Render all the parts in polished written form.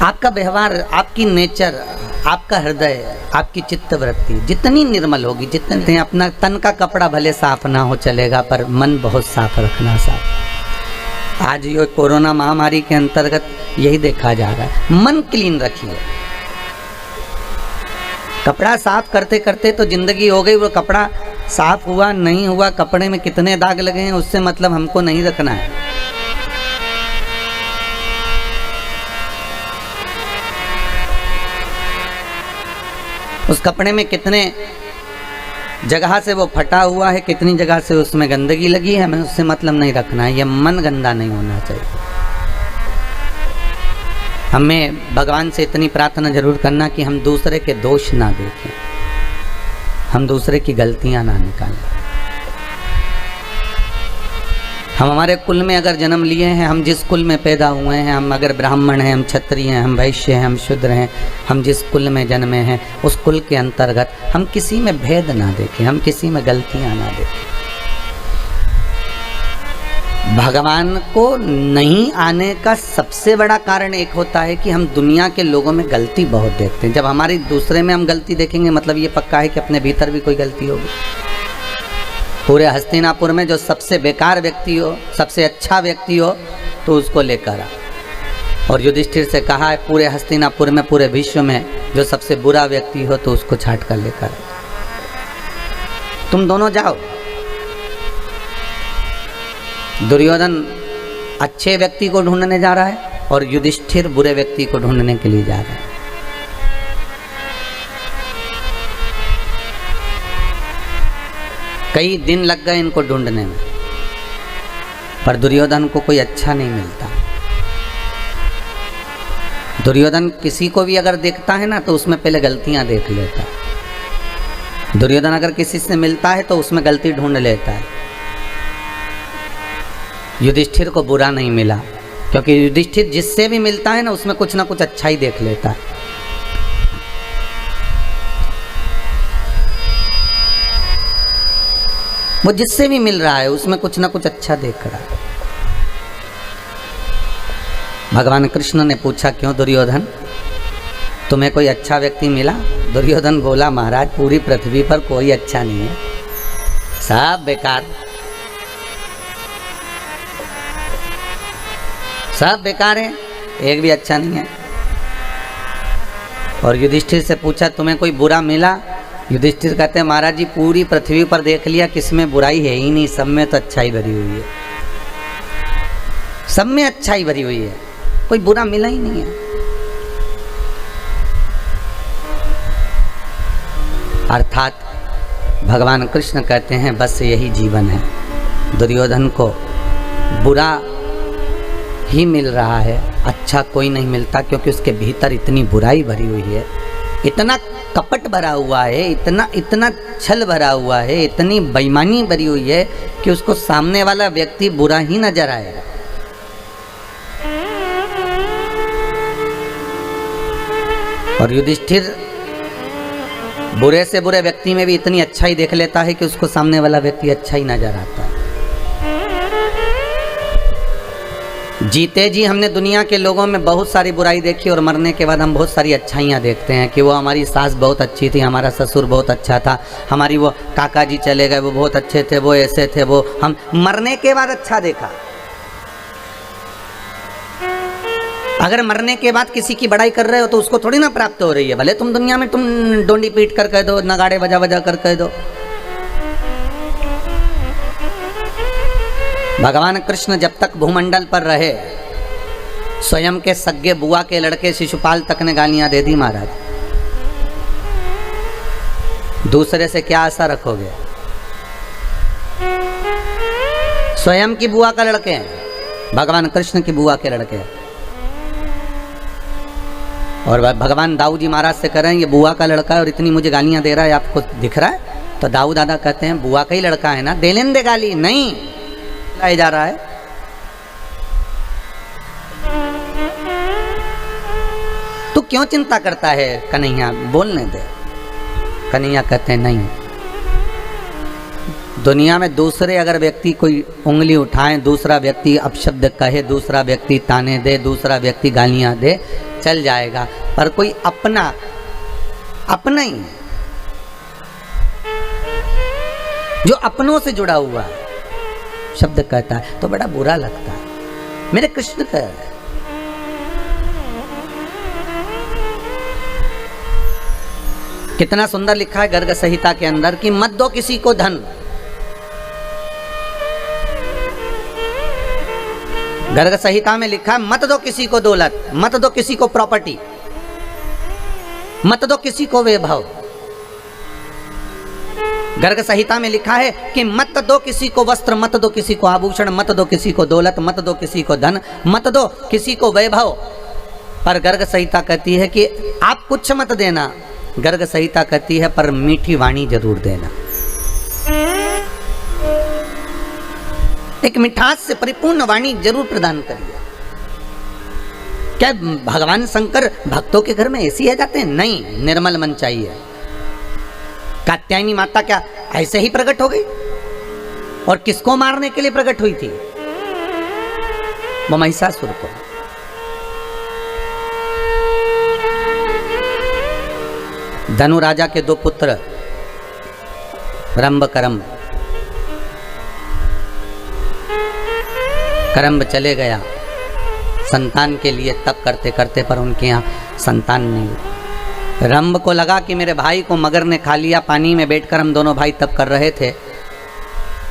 आपका व्यवहार, आपकी नेचर, आपका हृदय, आपकी चित्तवृत्ति जितनी निर्मल होगी, जितने अपना तन का कपड़ा भले साफ ना हो चलेगा, पर मन बहुत साफ रखना साफ। आज ये कोरोना महामारी के अंतर्गत यही देखा जा रहा है, मन क्लीन रखिए। कपड़ा साफ करते करते तो जिंदगी हो गई, वो कपड़ा साफ हुआ नहीं हुआ, कपड़े में कितने दाग लगे हैं उससे मतलब हमको नहीं रखना है। उस कपड़े में कितने जगह से वो फटा हुआ है, कितनी जगह से उसमें गंदगी लगी है, हमें उससे मतलब नहीं रखना है। ये मन गंदा नहीं होना चाहिए। हमें भगवान से इतनी प्रार्थना जरूर करना कि हम दूसरे के दोष ना देखें, हम दूसरे की गलतियां ना निकालें। हम हमारे कुल में अगर जन्म लिए हैं, हम जिस कुल में पैदा हुए हैं, हम अगर ब्राह्मण हैं, हम क्षत्रिय हैं, हम वैश्य हैं, हम शूद्र हैं, हम जिस कुल में जन्मे हैं उस कुल के अंतर्गत हम किसी में भेद ना देखें, हम किसी में गलतियां ना देखें। भगवान को नहीं आने का सबसे बड़ा कारण एक होता है कि हम दुनिया के लोगों में गलती बहुत देखते हैं। जब हमारी दूसरे में हम गलती देखेंगे मतलब ये पक्का है कि अपने भीतर भी कोई गलती होगी। पूरे हस्तिनापुर में जो सबसे बेकार व्यक्ति हो, सबसे अच्छा व्यक्ति हो, तो उसको लेकर आ। और युधिष्ठिर से कहा है पूरे हस्तिनापुर में, पूरे विश्व में जो सबसे बुरा व्यक्ति हो तो उसको छांट कर लेकर आ। तुम दोनों जाओ। दुर्योधन अच्छे व्यक्ति को ढूंढने जा रहा है और युधिष्ठिर बुरे व्यक्ति को ढूंढने के लिए जा रहा है। कई दिन लग गए इनको ढूंढने में, पर दुर्योधन को कोई अच्छा नहीं मिलता। दुर्योधन किसी को भी अगर देखता है ना तो उसमें पहले गलतियां देख लेता है। दुर्योधन अगर किसी से मिलता है तो उसमें गलती ढूंढ लेता है। युधिष्ठिर को बुरा नहीं मिला, क्योंकि युधिष्ठिर जिससे भी मिलता है ना उसमें कुछ ना कुछ अच्छा ही देख लेता है। वो जिससे भी मिल रहा है उसमें कुछ ना कुछ अच्छा देख रहा है। भगवान कृष्ण ने पूछा क्यों दुर्योधन, तुम्हें कोई अच्छा व्यक्ति मिला? दुर्योधन बोला महाराज पूरी पृथ्वी पर कोई अच्छा नहीं है, सब बेकार, सब बेकार है, एक भी अच्छा नहीं है। और युधिष्ठिर से पूछा तुम्हें कोई बुरा मिला? युधिष्ठिर कहते हैं महाराज जी पूरी पृथ्वी पर देख लिया, किसमें बुराई है ही नहीं, सब में तो अच्छाई भरी हुई है, सब में अच्छाई भरी हुई है, कोई बुरा मिला ही नहीं है। अर्थात भगवान कृष्ण कहते हैं बस यही जीवन है। दुर्योधन को बुरा ही मिल रहा है, अच्छा कोई नहीं मिलता, क्योंकि उसके भीतर इतनी बुराई भरी हुई है, इतना कपट भरा हुआ है, इतना छल भरा हुआ है, इतनी बेईमानी भरी हुई है कि उसको सामने वाला व्यक्ति बुरा ही नजर आएगा। और युधिष्ठिर बुरे से बुरे व्यक्ति में भी इतनी अच्छाई देख लेता है कि उसको सामने वाला व्यक्ति अच्छा ही नजर आता है। जीते जी हमने दुनिया के लोगों में बहुत सारी बुराई देखी और मरने के बाद हम बहुत सारी अच्छाइयाँ देखते हैं कि वो हमारी सास बहुत अच्छी थी, हमारा ससुर बहुत अच्छा था, हमारी वो काका जी चले गए वो बहुत अच्छे थे, वो ऐसे थे, वो हम मरने के बाद अच्छा देखा। अगर मरने के बाद किसी की बड़ाई कर रहे हो तो उसको थोड़ी ना प्राप्त हो रही है, भले तुम दुनिया में तुम डोंडी पीट कर कह दो, नगाड़े बजा बजा कर कह दो। भगवान कृष्ण जब तक भूमंडल पर रहे स्वयं के सगे बुआ के लड़के शिशुपाल तक ने गालियां दे दी महाराज। दूसरे से क्या आशा रखोगे? स्वयं की बुआ का लड़के हैं, भगवान कृष्ण की बुआ के लड़के हैं। और भगवान दाऊ जी महाराज से कह रहे हैं ये बुआ का लड़का है और इतनी मुझे गालियां दे रहा है, आपको दिख रहा है? तो दाऊ दादा कहते हैं बुआ का ही लड़का है ना, दे लेने दे गाली। नहीं लाया जा रहा है। तू क्यों चिंता करता है कन्हैया, बोलने दे। कन्हैया कहते हैं नहीं, दुनिया में दूसरे अगर व्यक्ति कोई उंगली उठाए, दूसरा व्यक्ति अपशब्द कहे, दूसरा व्यक्ति ताने दे, दूसरा व्यक्ति गालियां दे, चल जाएगा, पर कोई अपना अपना ही जो अपनों से जुड़ा हुआ है शब्द कहता है तो बड़ा बुरा लगता है। मेरे कृष्ण कह रहे हैं, कितना सुंदर लिखा है गर्ग संहिता के अंदर कि मत दो किसी को धन। गर्ग संहिता में लिखा है मत दो किसी को दौलत, मत दो किसी को प्रॉपर्टी, मत दो किसी को वैभव। गर्ग संहिता में लिखा है कि मत दो किसी को वस्त्र, मत दो किसी को आभूषण, मत दो किसी को दौलत, मत दो किसी को धन, मत दो किसी को वैभव। पर गर्ग संहिता कहती है कि आप कुछ मत देना। गर्ग संहिता कहती है पर मीठी वाणी जरूर देना, एक मिठास से परिपूर्ण वाणी जरूर प्रदान करिए। क्या भगवान शंकर भक्तों के घर में ऐसी आ जाते हैं? नहीं, निर्मल मन चाहिए। कात्यायनी माता क्या ऐसे ही प्रकट हो गई? और किसको मारने के लिए प्रकट हुई थी? वो महिषासुर को। धनु राजा के दो पुत्र रंभ करम्ब, करम्ब चले गया संतान के लिए तप करते करते, पर उनके यहाँ संतान नहीं हुई। रंभ को लगा कि मेरे भाई को मगर ने खा लिया। पानी में बैठकर हम दोनों भाई तप कर रहे थे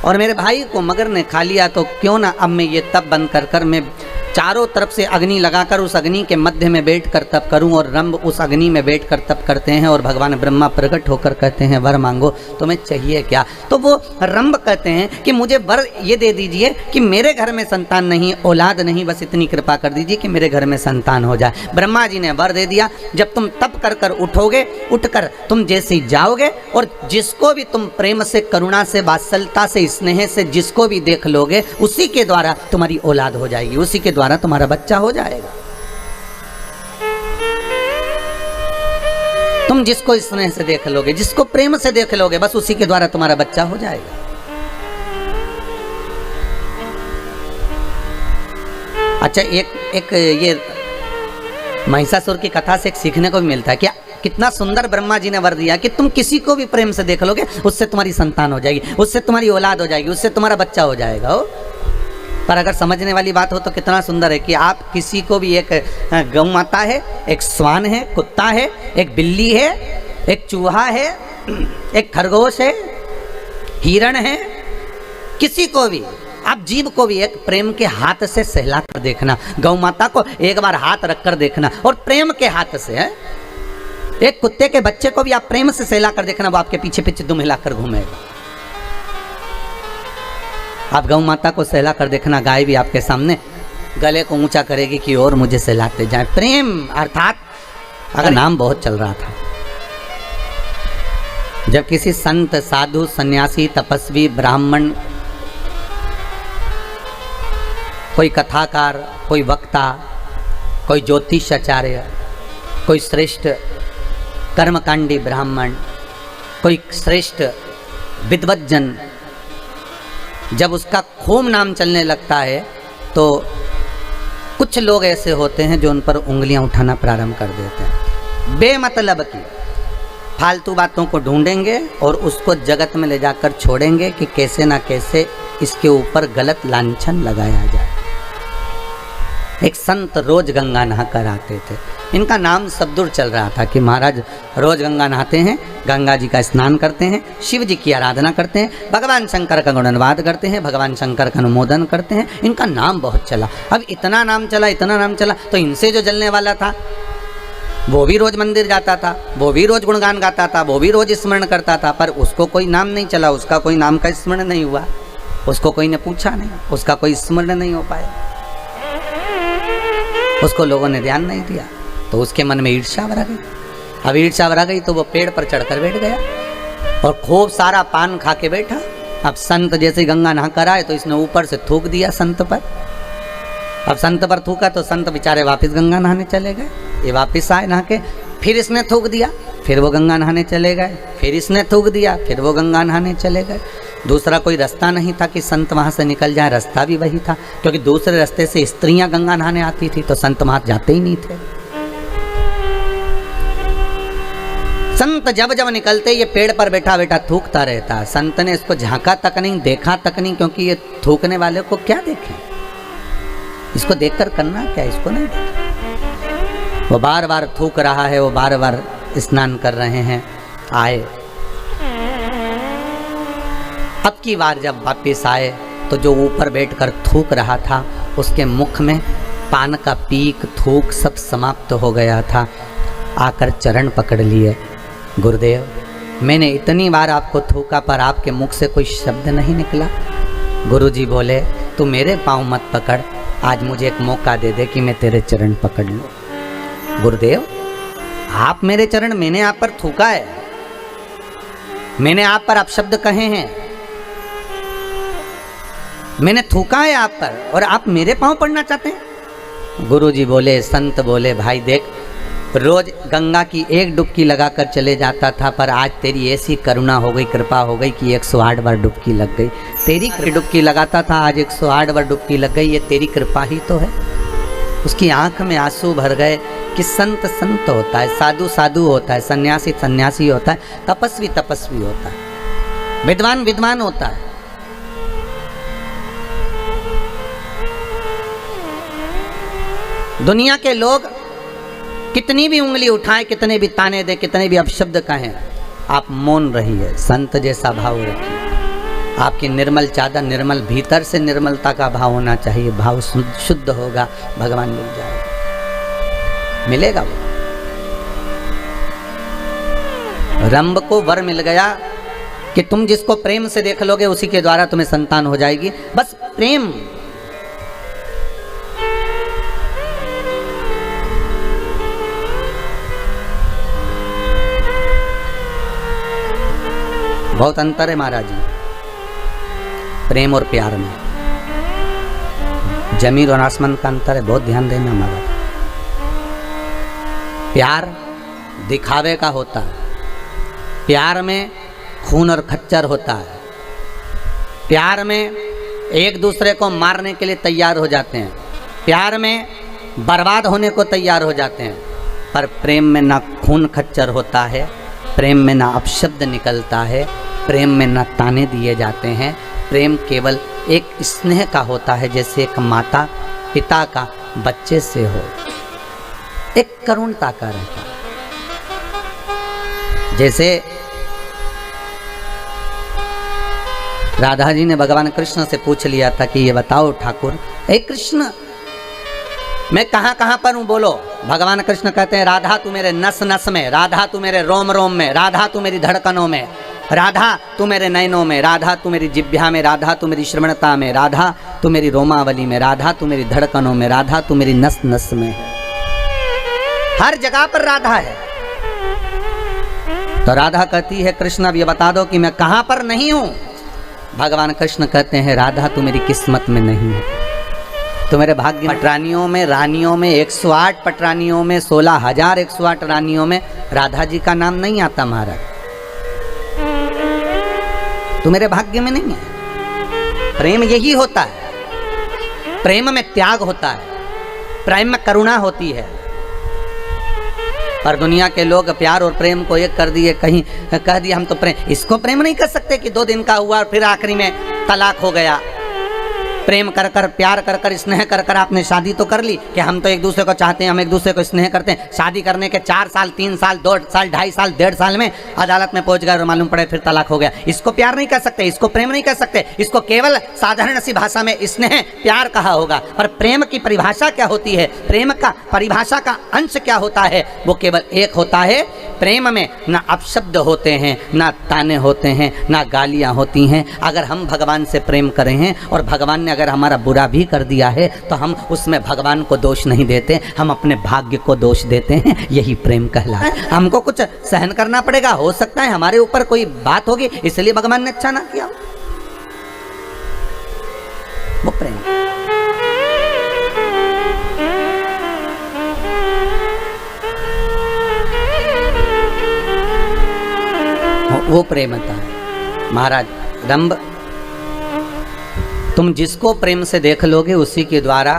और मेरे भाई को मगर ने खा लिया, तो क्यों ना अब मैं ये तप बंद कर कर मैं चारों तरफ से अग्नि लगाकर उस अग्नि के मध्य में बैठकर तप करूं। और रंभ उस अग्नि में बैठकर तप करते हैं और भगवान ब्रह्मा प्रकट होकर कहते हैं वर मांगो, तुम्हें चाहिए क्या? तो वो रंभ कहते हैं कि मुझे वर ये दे दीजिए कि मेरे घर में संतान नहीं, औलाद नहीं, बस इतनी कृपा कर दीजिए कि मेरे घर में संतान हो जाए। ब्रह्मा जी ने वर दे दिया। जब तुम तप कर कर उठोगे, उठकर तुम जैसे जाओगे और जिसको भी तुम प्रेम से, करुणा से, वात्सल्यता से, स्नेह से जिसको भी देख लोगे, उसी के द्वारा तुम्हारी औलाद हो जाएगी, उसी के द्वारा तुम्हारा बच्चा हो जाएगा। तुम जिसको स्नेह से देख लोगे, जिसको प्रेम से देख लोगे, बस उसी के द्वारा तुम्हारा बच्चा हो जाएगा। अच्छा, एक ये महिषासुर की कथा से एक सीखने को भी मिलता है। क्या कितना सुंदर ब्रह्मा जी ने वर दिया कि तुम किसी को भी प्रेम से देख लोगे, उससे तुम्हारी संतान हो जाएगी, उससे तुम्हारी औलाद हो जाएगी, उससे तुम्हारा बच्चा हो जाएगा। हो पर अगर समझने वाली बात हो तो कितना सुंदर है कि आप किसी को भी, एक गौ माता है, एक स्वान है, कुत्ता है, एक बिल्ली है, एक चूहा है, एक खरगोश है, हिरण है, किसी को भी, आप जीव को भी एक प्रेम के हाथ से सहला कर देखना। गौ माता को एक बार हाथ रखकर देखना और प्रेम के हाथ से है। एक कुत्ते के बच्चे को भी आप प्रेम से सहला कर देखना, वो आपके पीछे पीछे दुम हिलाकर घूमेगा। आप गौ माता को सहला कर देखना, गाय भी आपके सामने गले को ऊंचा करेगी कि और मुझे सहलाते जाए। प्रेम अर्थात, अगर नाम बहुत चल रहा था, जब किसी संत, साधु, सन्यासी, तपस्वी, ब्राह्मण, कोई कथाकार, कोई वक्ता, कोई ज्योतिषाचार्य, कोई श्रेष्ठ कर्मकांडी ब्राह्मण, कोई श्रेष्ठ विद्वज्जन, जब उसका खूब नाम चलने लगता है तो कुछ लोग ऐसे होते हैं जो उन पर उंगलियां उठाना प्रारंभ कर देते हैं। बेमतलब की फालतू बातों को ढूंढेंगे और उसको जगत में ले जाकर छोड़ेंगे कि कैसे ना कैसे इसके ऊपर गलत लांछन लगाया जाए। एक संत रोज गंगा नहाकर आते थे। इनका नाम सब दूर चल रहा था कि महाराज रोज गंगा नहाते हैं, गंगा जी का स्नान करते हैं, शिव जी की आराधना करते हैं, भगवान शंकर का गुणगान करते हैं, भगवान शंकर का अनुमोदन करते हैं। इनका नाम बहुत चला। अब इतना नाम चला, इतना नाम चला, तो इनसे जो जलने वाला था वो भी रोज मंदिर जाता था, वो भी रोज गुणगान गाता था, वो भी रोज स्मरण करता था, पर उसको कोई नाम नहीं चला, उसका कोई नाम का स्मरण नहीं हुआ, उसको कोई ने पूछा नहीं, उसका कोई स्मरण नहीं हो पाया, उसको लोगों ने ध्यान नहीं दिया, तो उसके मन में ईर्ष्या भरा गई। अब ईर्ष्या भरा गई तो वो पेड़ पर चढ़कर बैठ गया और खूब सारा पान खा के बैठा। अब संत जैसे गंगा नहा कर आए तो इसने ऊपर से थूक दिया संत पर। अब संत पर थूका तो संत बेचारे वापस गंगा नहाने चले गए। ये वापस आए नहा के, फिर इसने थूक दिया, फिर वो गंगा नहाने चले गए, फिर इसने थूक दिया, फिर वो गंगा नहाने चले गए। दूसरा कोई रास्ता नहीं था कि संत वहाँ से निकल जाए, रास्ता भी वही था, क्योंकि दूसरे रास्ते से स्त्रियां गंगा नहाने आती थी, तो संत वहाँ जाते ही नहीं थे। संत जब जब निकलते ये पेड़ पर बैठा बैठा थूकता रहता। संत ने इसको झांका तक नहीं, देखा तक नहीं, क्योंकि ये थूकने वाले को क्या देखें, इसको देखकर करना क्या, इसको नहीं देखा। वो बार बार थूक रहा है, वो बार बार स्नान कर रहे हैं। आए, अब की बार जब वापिस आए तो जो ऊपर बैठकर थूक रहा था उसके मुख में पान का पीक, थूक सब समाप्त हो गया था। आकर चरण पकड़ लिए, गुरुदेव मैंने इतनी बार आपको थूका पर आपके मुख से कोई शब्द नहीं निकला। गुरुजी बोले तू मेरे पाँव मत पकड़, आज मुझे एक मौका दे दे कि मैं तेरे चरण पकड़ लूँ। गुरुदेव आप मेरे चरण, मैंने आप पर थूका है, मैंने आप पर अपशब्द कहे हैं, मैंने थूका है आप पर, और आप मेरे पाँव पड़ना चाहते हैं। गुरुजी बोले, संत बोले भाई देख, रोज गंगा की एक डुबकी लगाकर चले जाता था, पर आज तेरी ऐसी करुणा हो गई, कृपा हो गई कि 108 बार डुबकी लग गई। तेरी डुबकी लगाता था, आज 108 बार डुबकी लग गई, ये तेरी कृपा ही तो है। उसकी आंख में आंसू भर गए कि संत संत होता है, साधु साधु होता है, सन्यासी सन्यासी होता है, तपस्वी तपस्वी होता है, विद्वान विद्वान होता है। दुनिया के लोग कितनी भी उंगली उठाएं, कितने भी ताने दें, कितने भी अपशब्द कहें, आप मौन रहिए, संत जैसा भाव रखिए। आपकी निर्मल चादर, निर्मल भीतर से निर्मलता का भाव होना चाहिए, भाव शुद्ध होगा, भगवान मिल जाएगा, मिलेगा वो। रंभ को वर मिल गया कि तुम जिसको प्रेम से देख लोगे उसी के द्वारा तुम्हें संतान हो जाएगी, बस प्रेम। बहुत अंतर है महाराज जी प्रेम और प्यार में, जमीन और आसमान का अंतर है, बहुत ध्यान देना महाराज। प्यार दिखावे का होता है, प्यार में खून और खच्चर होता है, प्यार में एक दूसरे को मारने के लिए तैयार हो जाते हैं, प्यार में बर्बाद होने को तैयार हो जाते हैं। पर प्रेम में ना खून खच्चर होता है, प्रेम में ना अपशब्द निकलता है, प्रेम में ना ताने दिए जाते हैं। प्रेम केवल एक स्नेह का होता है, जैसे एक माता पिता का बच्चे से हो, एक करुणता का रहता है। जैसे राधा जी ने भगवान कृष्ण से पूछ लिया था कि ये बताओ ठाकुर, ए कृष्ण मैं कहाँ कहाँ पर हूँ बोलो। भगवान कृष्ण कहते हैं राधा तू मेरे नस नस में, राधा तू मेरे रोम रोम में, राधा तू मेरी धड़कनों में, राधा तू मेरे नयनों में, राधा तू मेरी जिह्वा में, राधा तू मेरी श्रवणता में, राधा तू मेरी रोमावली में, राधा तू मेरी धड़कनों में, राधा तू मेरी नस नस में। हर जगह पर राधा है। तो राधा कहती है कृष्ण अब ये बता दो कि मैं कहाँ पर नहीं हूँ। भगवान कृष्ण कहते हैं राधा तू मेरी किस्मत में नहीं है, तो मेरे भाग्य। पटरानियों में, रानियों में, 108 पटरानियों में, 16,108 रानियों में राधा जी का नाम नहीं आता महाराज, तो मेरे भाग्य में नहीं है। प्रेम यही होता है, प्रेम में त्याग होता है, प्रेम में करुणा होती है। पर दुनिया के लोग प्यार और प्रेम को एक कर दिए, कहीं कह दिया हम तो प्रेम, इसको प्रेम नहीं कर सकते कि 2 दिन का हुआ और फिर आखिरी में तलाक हो गया। प्रेम कर कर, प्यार कर कर, स्नेह कर कर आपने शादी तो कर ली कि हम तो एक दूसरे को चाहते हैं, हम एक दूसरे को स्नेह करते हैं। शादी करने के 4 साल, 3 साल, 2 साल, 2.5 साल, 1.5 साल में अदालत में पहुंच गए और मालूम पड़े फिर तलाक हो गया। इसको प्यार नहीं कर सकते, इसको प्रेम नहीं कर सकते, इसको केवल साधारण सी भाषा में स्नेह प्यार कहा होगा। पर प्रेम की परिभाषा क्या होती है, प्रेम का परिभाषा का अंश क्या होता है, वो केवल एक होता है। प्रेम में ना अपशब्द होते हैं, ना ताने होते हैं, ना गालियाँ होती हैं। अगर हम भगवान से प्रेम करें हैं और भगवान ने अगर हमारा बुरा भी कर दिया है तो हम उसमें भगवान को दोष नहीं देते, हम अपने भाग्य को दोष देते हैं। यही प्रेम कहलाता है। हमको कुछ सहन करना पड़ेगा, हो सकता है हमारे ऊपर कोई बात होगी इसलिए भगवान ने अच्छा ना किया, वो प्रेम। वो प्रेमता है महाराज। रंभ तुम जिसको प्रेम से देख लोगे उसी के द्वारा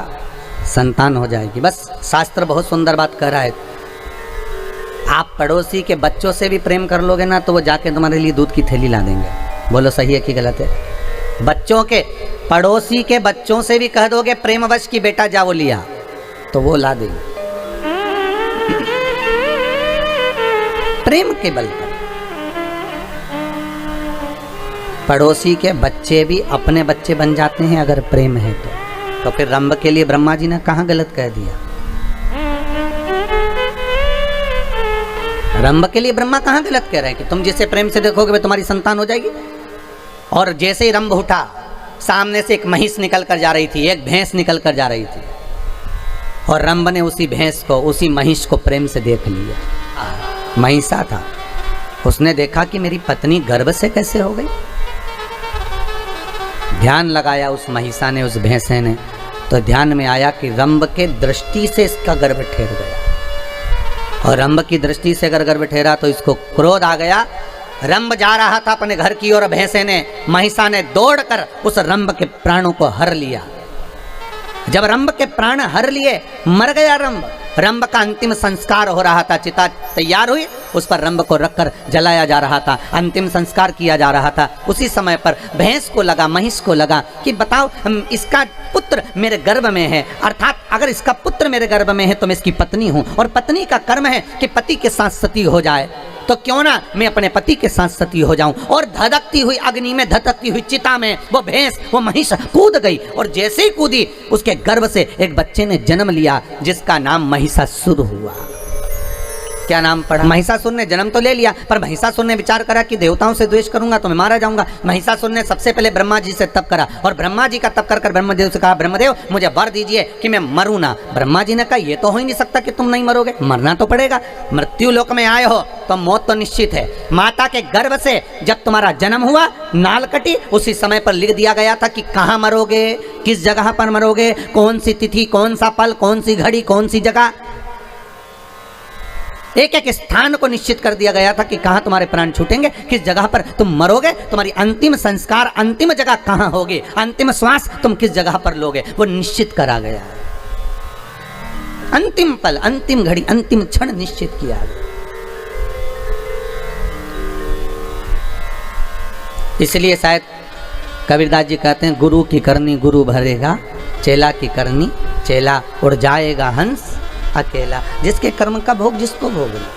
संतान हो जाएगी। बस शास्त्र बहुत सुंदर बात कह रहा है, आप पड़ोसी के बच्चों से भी प्रेम कर लोगे ना तो वो जाके तुम्हारे लिए दूध की थैली ला देंगे। बोलो सही है कि गलत है? बच्चों के, पड़ोसी के बच्चों से भी कह दोगे प्रेमवश की बेटा जाओ लिया, तो वो ला देंगे प्रेम के बल पर। पड़ोसी के बच्चे भी अपने बच्चे बन जाते हैं अगर प्रेम है तो फिर रंभ के लिए ब्रह्मा जी ने कहाँ गलत कह दिया? रंभ के लिए ब्रह्मा कहाँ गलत कह रहे हैं कि तुम जिसे प्रेम से देखोगे वे तुम्हारी संतान हो जाएगी। और जैसे ही रंभ उठा, सामने से एक महिष निकल कर जा रही थी, एक भैंस निकल कर जा रही थी, और रंभ ने उसी भैंस को, उसी महिष को प्रेम से देख लिया। महिषा था, उसने देखा कि मेरी पत्नी गर्भ से कैसे हो गई। ध्यान लगाया उस महिषा ने, उस भैंसे ने, तो ध्यान में आया कि रंभ के दृष्टि से इसका गर्भ ठहर गया। और रंभ की दृष्टि से अगर गर्भ ठहरा तो इसको क्रोध आ गया। रंभ जा रहा था अपने घर की ओर, भैंसे ने, महिषा ने दौड़कर उस रंभ के प्राणों को हर लिया। जब रंभ के प्राण हर लिए, मर गया रंभ। रंभ का अंतिम संस्कार हो रहा था, चिता तैयार हुई, उस पर रंभ को रखकर जलाया जा रहा था, अंतिम संस्कार किया जा रहा था। उसी समय पर भैंस को लगा, महिष को लगा कि बताओ इसका पुत्र मेरे गर्भ में है, अर्थात अगर इसका पुत्र मेरे गर्भ में है तो मैं इसकी पत्नी हूँ, और पत्नी का कर्म है कि पति के साथ सती हो जाए, तो क्यों ना मैं अपने पति के साथ सती हो जाऊं। और धधकती हुई अग्नि में, धधकती हुई चिता में वो भैंस, वो महिष कूद गई, और जैसे ही कूदी उसके गर्भ से एक बच्चे ने जन्म लिया जिसका नाम महिषासुर हुआ। क्या नाम पड़ा? महिषासुर ने जन्म तो ले लिया, पर महिषासुर ने विचार करा कि देवताओं से द्वेष करूंगा तो मैं मारा जाऊंगा। महिषासुर ने सबसे पहले ब्रह्मा जी से तप करा, और ब्रह्मा जी का तप कर ब्रह्मदेव से कहा, ब्रह्मदेव मुझे वर दीजिए कि मैं मरूं ना। ब्रह्मा जी ने कहा, ये तो हो ही नहीं सकता कि तुम नहीं मरोगे, मरना तो पड़ेगा। मृत्यु लोक में आए हो तो मौत तो निश्चित है। माता के गर्भ से जब तुम्हारा जन्म हुआ, नाल कटी, उसी समय पर लिख दिया गया था कि कहाँ मरोगे, किस जगह पर मरोगे, कौन सी तिथि, कौन सा पल, कौन सी घड़ी, कौन सी जगह, एक एक स्थान को निश्चित कर दिया गया था कि कहां तुम्हारे प्राण छूटेंगे, किस जगह पर तुम मरोगे, तुम्हारी अंतिम संस्कार, अंतिम जगह कहां होगी, अंतिम श्वास तुम किस जगह पर लोगे, वो निश्चित करा गया। अंतिम पल, अंतिम घड़ी, अंतिम क्षण निश्चित किया गया। इसलिए शायद कबीरदास जी कहते हैं, गुरु की करनी गुरु भरेगा, चेला की करनी चेला उड़ जाएगा हंस अकेला। जिसके कर्म का भोग जिसको भोगना।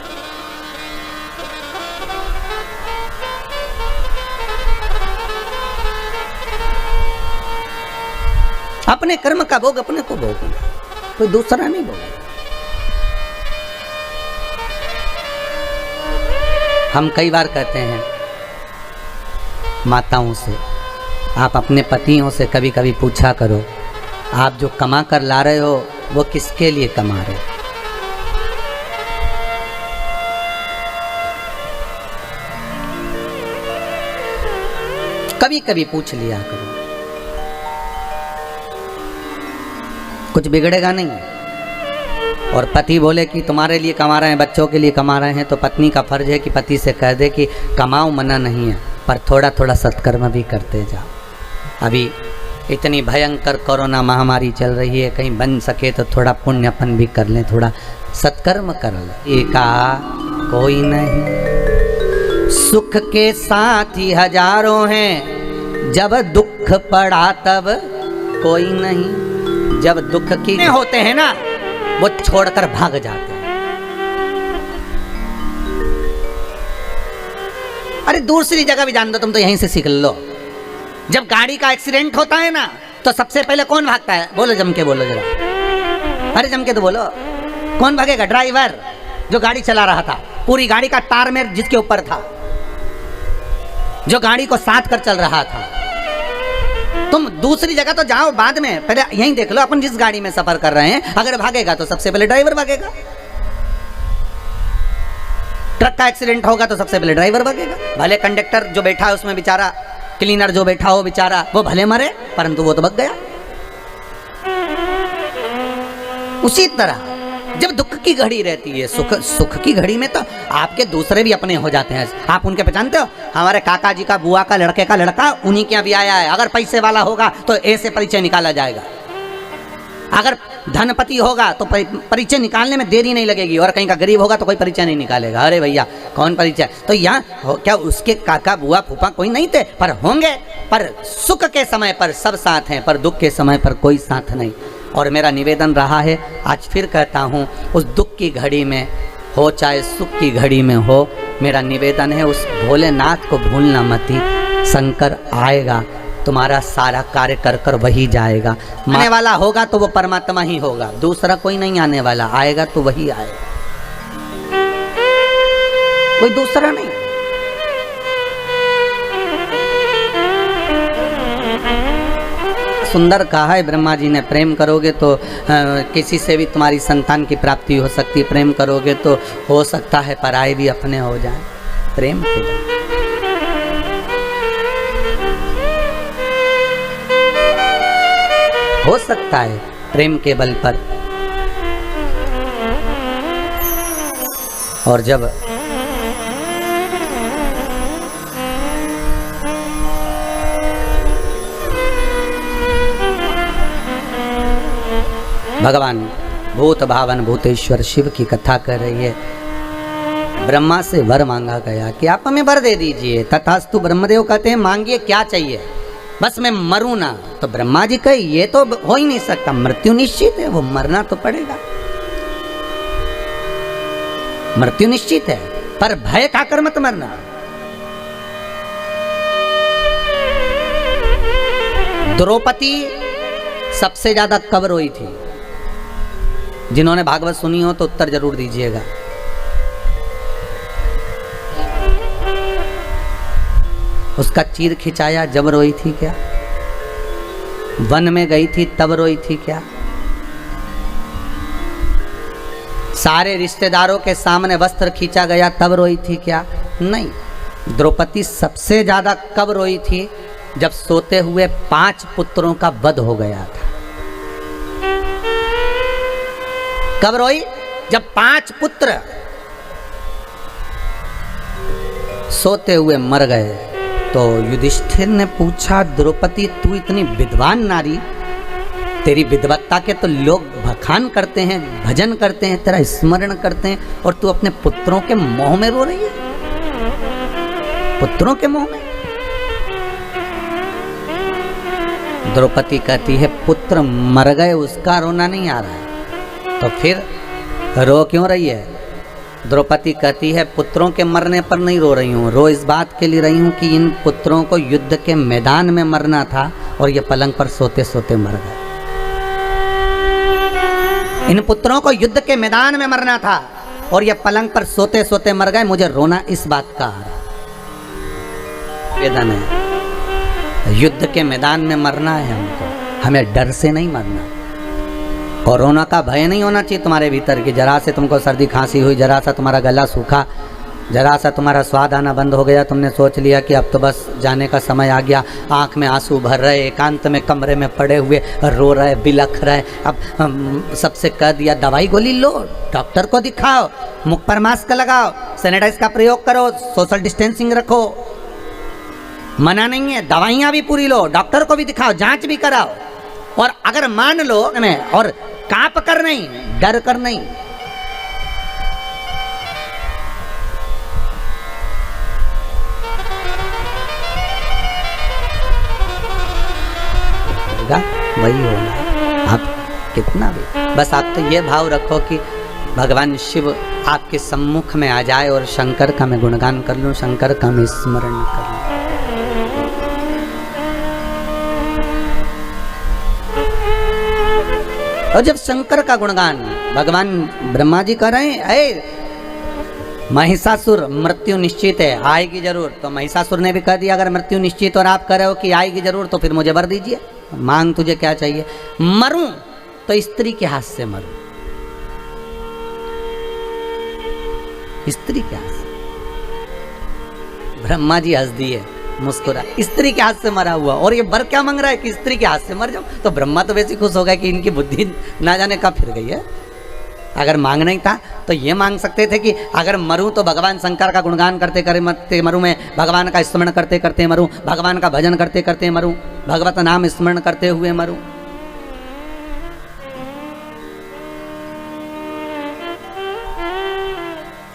अपने कर्म का भोग अपने को भोगना, कोई दूसरा नहीं भोगना। हम कई बार कहते हैं माताओं से, आप अपने पतियों से कभी कभी पूछा करो, आप जो कमा कर ला रहे हो वो किसके लिए कमा रहे हो? कभी कभी पूछ लिया करो, कुछ बिगड़ेगा नहीं। और पति बोले कि तुम्हारे लिए कमा रहे हैं, बच्चों के लिए कमा रहे हैं, तो पत्नी का फर्ज है कि पति से कह दे कि कमाओ, मना नहीं है, पर थोड़ा थोड़ा सत्कर्म भी करते जाओ। अभी इतनी भयंकर कोरोना महामारी चल रही है, कहीं बन सके तो थोड़ा पुण्यपन भी कर लें, थोड़ा सत्कर्म कर लें। एका कोई नहीं, सुख के साथी हजारों हैं, जब दुख पड़ा तब कोई नहीं। जब दुख की होते हैं ना, वो छोड़कर भाग जाते हैं। अरे दूसरी जगह भी जान दो, तुम तो यहीं से सीख लो। जब गाड़ी का एक्सीडेंट होता है ना, तो सबसे पहले कौन भागता है? बोलो, जम के बोलो जरा, अरे जम के तो बोलो। कौन भागेगा? ड्राइवर जो गाड़ी चला रहा था, पूरी गाड़ी का तारमेर जिसके ऊपर था, जो गाड़ी को साथ कर चल रहा था। तुम दूसरी जगह तो जाओ बाद में, पहले यहीं देख लो अपन जिस गाड़ी में सफर कर रहे हैं। अगर भागेगा तो सबसे पहले ड्राइवर भागेगा। ट्रक का एक्सीडेंट होगा तो सबसे पहले ड्राइवर भागेगा। भले कंडक्टर जो बैठा है उसमें बेचारा, क्लीनर जो बैठा हो बेचारा, वो भले मरे, परंतु वो तो भाग गया। उसी तरह जब दुख की घड़ी रहती है, सुख की घड़ी में तो आपके दूसरे भी अपने हो जाते हैं। आप उनके पहचानते हो, हमारे काका जी का बुआ का लड़के का लड़का उन्हीं के यहाँ भी आया है। अगर पैसे वाला होगा तो ऐसे परिचय निकाला जाएगा, अगर धनपति होगा तो परिचय निकालने में देरी नहीं लगेगी, और कहीं का गरीब होगा तो कोई परिचय नहीं निकालेगा। अरे भैया कौन परिचय, तो यहाँ क्या उसके काका बुआ फूफा कोई नहीं थे, पर होंगे, पर सुख के समय पर सब साथ हैं, पर दुख के समय पर कोई साथ नहीं। और मेरा निवेदन रहा है, आज फिर कहता हूँ, उस दुख की घड़ी में हो चाहे सुख की घड़ी में हो, मेरा निवेदन है उस भोलेनाथ को भूलना मती। शंकर आएगा, तुम्हारा सारा कार्य कर कर वही जाएगा। आने वाला होगा तो वो परमात्मा ही होगा, दूसरा कोई नहीं आने वाला, आएगा तो वही आएगा, कोई दूसरा नहीं। सुंदर कहा है ब्रह्मा जी ने, प्रेम करोगे तो किसी से भी तुम्हारी संतान की प्राप्ति हो सकती है, प्रेम करोगे तो हो सकता है पराये भी अपने हो जाए। प्रेम के बल हो सकता है, प्रेम के बल पर। और जब भगवान भूत भावन भूतेश्वर शिव की कथा कर रही है, ब्रह्मा से वर मांगा गया कि आप हमें वर दे दीजिए। तथास्तु ब्रह्मदेव कहते हैं मांगिए क्या चाहिए, बस मैं मरूं ना। तो ब्रह्मा जी कहे ये तो हो ही नहीं सकता, मृत्यु निश्चित है, वो मरना तो पड़ेगा, मृत्यु निश्चित है, पर भय खाकर मत मरना। द्रौपदी सबसे ज्यादा कब रोई थी? जिन्होंने भागवत सुनी हो तो उत्तर जरूर दीजिएगा। उसका चीर खिंचाया जब रोई थी क्या? वन में गई थी तब रोई थी क्या? सारे रिश्तेदारों के सामने वस्त्र खींचा गया तब रोई थी क्या? नहीं। द्रौपदी सबसे ज्यादा कब रोई थी? जब सोते हुए 5 पुत्रों का वध हो गया था। कब रोई? जब 5 पुत्र सोते हुए मर गए। तो युधिष्ठिर ने पूछा, द्रौपदी तू इतनी विद्वान नारी, तेरी विद्वत्ता के तो लोग बखान करते हैं, भजन करते हैं, तेरा स्मरण करते हैं, और तू अपने पुत्रों के मोह में रो रही है? पुत्रों के मोह में? द्रौपदी कहती है पुत्र मर गए उसका रोना नहीं आ रहा है, तो फिर रो क्यों रही है? द्रौपदी कहती है पुत्रों के मरने पर नहीं रो रही हूँ, रो इस बात के लिए रही हूँ कि इन पुत्रों को युद्ध के मैदान में मरना था और ये पलंग पर सोते सोते मर गए। इन पुत्रों को युद्ध के मैदान में मरना था और ये पलंग पर सोते सोते मर गए, मुझे रोना इस बात का आ रहा। वेदन है, युद्ध के मैदान में मरना है हमको, हमें डर से नहीं मरना। कोरोना का भय नहीं होना चाहिए तुम्हारे भीतर कि जरा से तुमको सर्दी खांसी हुई, जरा सा तुम्हारा गला सूखा, जरा सा तुम्हारा स्वाद आना बंद हो गया, तुमने सोच लिया कि अब तो बस जाने का समय आ गया, आंख में आंसू भर रहे, एकांत में कमरे में पड़े हुए रो रहे, बिलख रहे। अब सबसे कह दिया दवाई गोली लो, डॉक्टर को दिखाओ, मुख पर मास्क लगाओ, सैनिटाइज का प्रयोग करो, सोशल डिस्टेंसिंग रखो। मना नहीं है, दवाइयाँ भी पूरी लो, डॉक्टर को भी दिखाओ, जांच भी कराओ, और अगर मान लो और कांप कर नहीं, डर कर नहीं। वही होना, आप कितना भी, बस आप तो ये भाव रखो कि भगवान शिव आपके सम्मुख में आ जाए और शंकर का मैं गुणगान कर लूं, शंकर का मैं स्मरण कर लूं। और जब शंकर का गुणगान भगवान ब्रह्मा जी कर रहे हैं, अरे महिषासुर मृत्यु निश्चित है, आएगी जरूर, तो महिषासुर ने भी कह दिया अगर मृत्यु निश्चित और आप कह रहे हो कि आएगी जरूर, तो फिर मुझे वर दीजिए, मांग तुझे क्या चाहिए? मरूं तो स्त्री के हाथ से मरूं, स्त्री के हाथ से। ब्रह्मा जी हंस दिए, मुस्कुरा, स्त्री के हाथ से मरा हुआ, और ये वर क्या मांग रहा है कि स्त्री के हाथ से मर जाओ? तो ब्रह्मा तो वैसे खुश हो गया कि इनकी बुद्धि ना जाने कब फिर गई है। अगर मांगना ही था तो ये मांग सकते थे कि अगर मरूं तो भगवान शंकर का गुणगान करते करते मरूं, मैं भगवान का स्मरण करते करते मरूं, भगवान का भजन करते करते मरूं, भगवत नाम स्मरण करते हुए मरूं।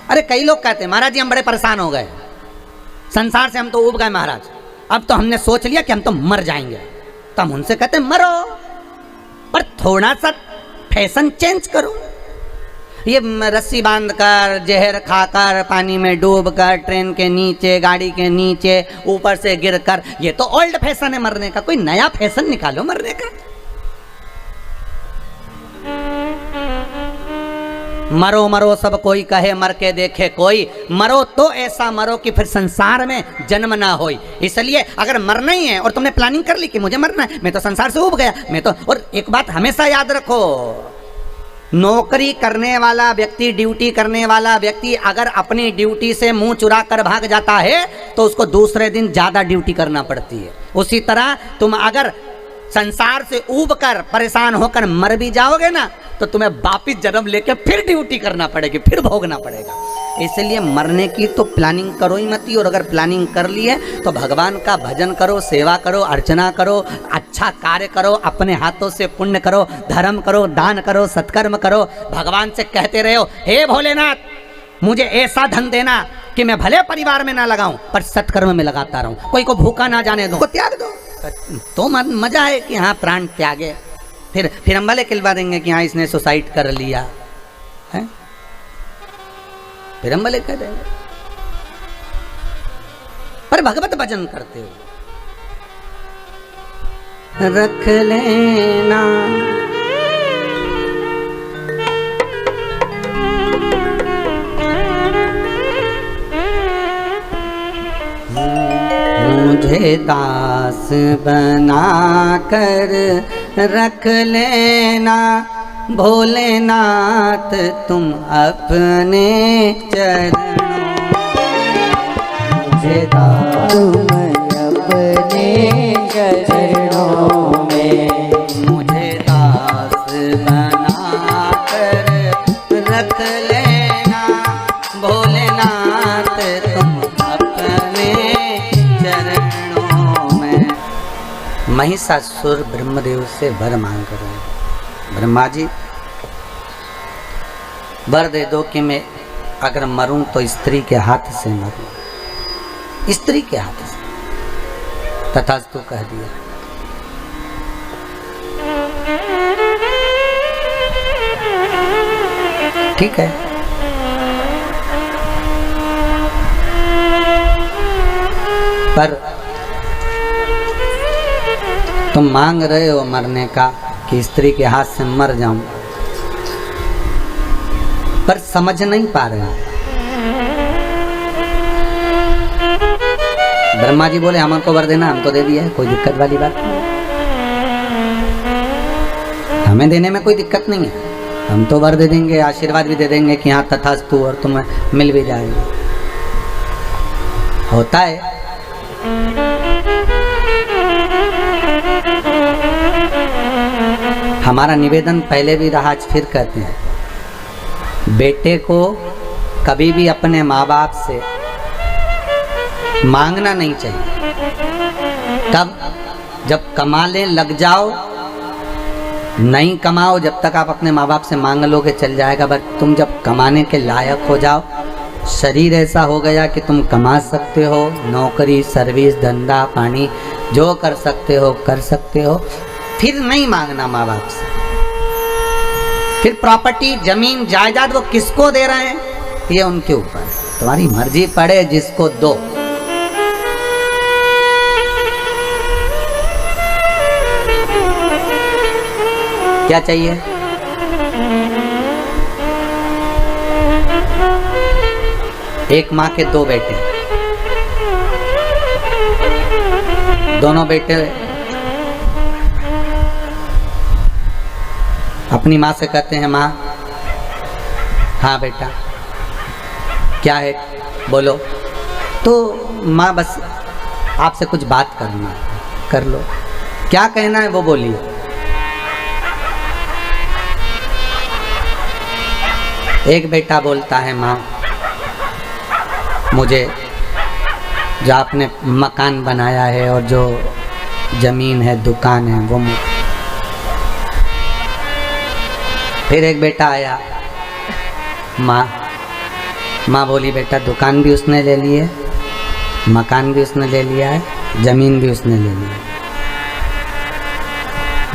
अरे कई लोग कहते हैं महाराज जी हम बड़े परेशान हो गए, संसार से हम तो ऊब गए महाराज, अब तो हमने सोच लिया कि हम तो मर जाएंगे। तो हम उनसे कहते मरो, पर थोड़ा सा फैशन चेंज करो। ये रस्सी बांधकर, जहर खाकर, पानी में डूबकर, ट्रेन के नीचे, गाड़ी के नीचे, ऊपर से गिरकर, ये तो ओल्ड फैशन है मरने का। कोई नया फैशन निकालो मरने का। मरो मरो सब कोई कहे, मर के देखे कोई, मरो तो ऐसा मरो कि फिर संसार में जन्म ना होई। इसलिए अगर मरना ही है और तुमने प्लानिंग कर ली कि मुझे मरना है, मैं तो संसार से ऊब गया, मैं तो। और एक बात हमेशा याद रखो, नौकरी करने वाला व्यक्ति, ड्यूटी करने वाला व्यक्ति अगर अपनी ड्यूटी से मुंह चुरा कर भाग जाता है तो उसको दूसरे दिन ज्यादा ड्यूटी करना पड़ती है। उसी तरह तुम अगर संसार से ऊब कर परेशान होकर मर भी जाओगे ना तो तुम्हें वापिस जन्म लेके फिर ड्यूटी करना पड़ेगी, फिर भोगना पड़ेगा। इसलिए मरने की तो प्लानिंग करो ही मत। और अगर प्लानिंग कर ली है तो भगवान का भजन करो, सेवा करो, अर्चना करो, अच्छा कार्य करो, अपने हाथों से पुण्य करो, धर्म करो, दान करो, सत्कर्म करो। भगवान से कहते रहो, हे भोलेनाथ मुझे ऐसा धन देना कि मैं भले परिवार में ना लगाऊं पर सत्कर्म में लगाता रहूं, कोई को भूखा ना जाने दो, को त्याग दो। तो मजा है कि हाँ प्राण त्यागे। फिर हम भले खिलवा देंगे कि हाँ इसने सुसाइड कर लिया है, फिर हम भले कह देंगे, पर भगवत भजन करते हो रख लेना। मुझे दास बना कर रख लेना भोलेनाथ तुम अपने चरणों। मुझे तुम अपने चरणों में, मुझे दास बना कर रख लेना भोलेनाथ तुम अपने चरणों में। महिषासुर ब्रह्मदेव से वर मांग रहे हैं, ब्रह्मा जी वर दे दो कि मैं अगर मरूं तो स्त्री के हाथ से मरूं, स्त्री के हाथ से। तथास्तु कह दिया। ठीक है, पर तुम मांग रहे हो मरने का कि स्त्री के हाथ से मर जाऊं, पर समझ नहीं पा रहे। ब्रह्मा जी बोले हमको वर देना, हम तो दे दिया, कोई दिक्कत वाली बात नहीं, हमें देने में कोई दिक्कत नहीं है, हम तो वर दे देंगे, आशीर्वाद भी दे देंगे कि हाँ तथास्तु, और तुम्हें मिल भी जाएगा। होता है हमारा निवेदन पहले भी रहा, आज फिर कहते हैं, बेटे को कभी भी अपने माँ बाप से मांगना नहीं चाहिए। तब जब कमाने लग जाओ, नहीं कमाओ जब तक आप अपने माँ बाप से मांग लोगे चल जाएगा, बट तुम जब कमाने के लायक हो जाओ, शरीर ऐसा हो गया कि तुम कमा सकते हो, नौकरी, सर्विस, धंधा पानी जो कर सकते हो कर सकते हो, फिर नहीं मांगना माँ बाप से। फिर प्रॉपर्टी, जमीन, जायदाद वो किसको दे रहे हैं ये उनके ऊपर है, तुम्हारी मर्जी पड़े जिसको दो। क्या चाहिए? एक माँ के दो बेटे, दोनों बेटे अपनी माँ से कहते हैं माँ, हाँ बेटा क्या है बोलो। तो माँ बस आपसे कुछ बात करना है, कर लो, क्या कहना है वो बोलिए। एक बेटा बोलता है, माँ मुझे जो आपने मकान बनाया है और जो जमीन है, दुकान है, वो मुझे। फिर एक बेटा आया, माँ बोली बेटा दुकान भी उसने ले ली है, मकान भी उसने ले लिया है, जमीन भी उसने ले ली है।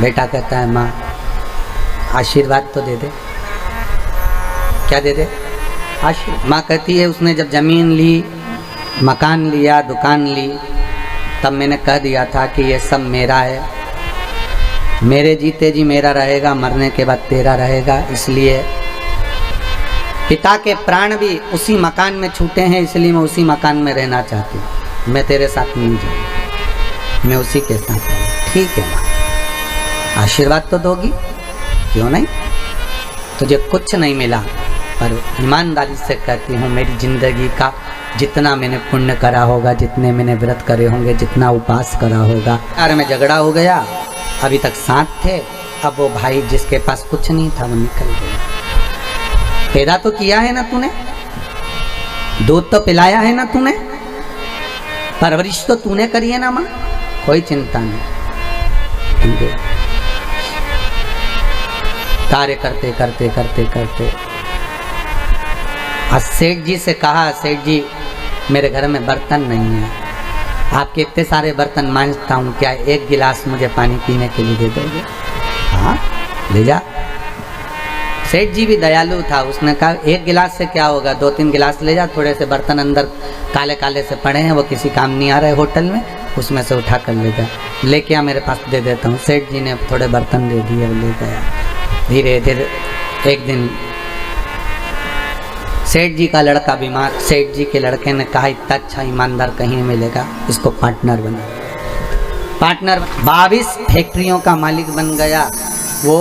बेटा कहता है, माँ आशीर्वाद तो दे दे। क्या दे दे? आशीर्वाद। माँ कहती है, उसने जब जमीन ली, मकान लिया, दुकान ली, तब मैंने कह दिया था कि ये सब मेरा है, मेरे जीते जी मेरा रहेगा, मरने के बाद तेरा रहेगा। इसलिए पिता के प्राण भी उसी मकान में छूटे हैं, इसलिए मैं उसी मकान में रहना चाहती हूँ। मैं तेरे साथ नहीं जाऊँ, मैं उसी के साथ रहूँ। ठीक है माँ, आशीर्वाद तो दोगी, क्यों नहीं? तुझे कुछ नहीं मिला, पर ईमानदारी से कहती हूँ, मेरी जिंदगी का जितना मैंने पुण्य करा होगा, जितने मैंने व्रत करे होंगे, जितना उपास करा होगा, यार में झगड़ा हो गया, अभी तक साथ थे, अब वो भाई जिसके पास कुछ नहीं था वो निकल गया। पैदा तो किया है ना तूने, दूध तो पिलाया है ना तूने, परवरिश तो तूने करी है ना माँ, कोई चिंता नहीं। कार्य करते करते करते करते आज सेठ जी से कहा, सेठ जी मेरे घर में बर्तन नहीं है, आपके इतने सारे बर्तन मांजता हूँ, क्या एक गिलास मुझे पानी पीने के लिए दे दोगे? हाँ ले जा। सेठ जी भी दयालु था, उसने कहा एक गिलास से क्या होगा, 2-3 गिलास ले जा, थोड़े से बर्तन अंदर काले काले से पड़े हैं, वो किसी काम नहीं आ रहे होटल में, उसमें से उठा कर ले जा, लेके आ मेरे पास दे देता हूँ। सेठ जी ने थोड़े बर्तन दे दिए, ले गया। धीरे धीरे एक दिन सेठ जी का लड़का बीमार, सेठ जी के लड़के ने कहा इतना अच्छा ईमानदार कहीं नहीं मिलेगा, इसको पार्टनर बना। पार्टनर 22 फैक्ट्रियों का मालिक बन गया। वो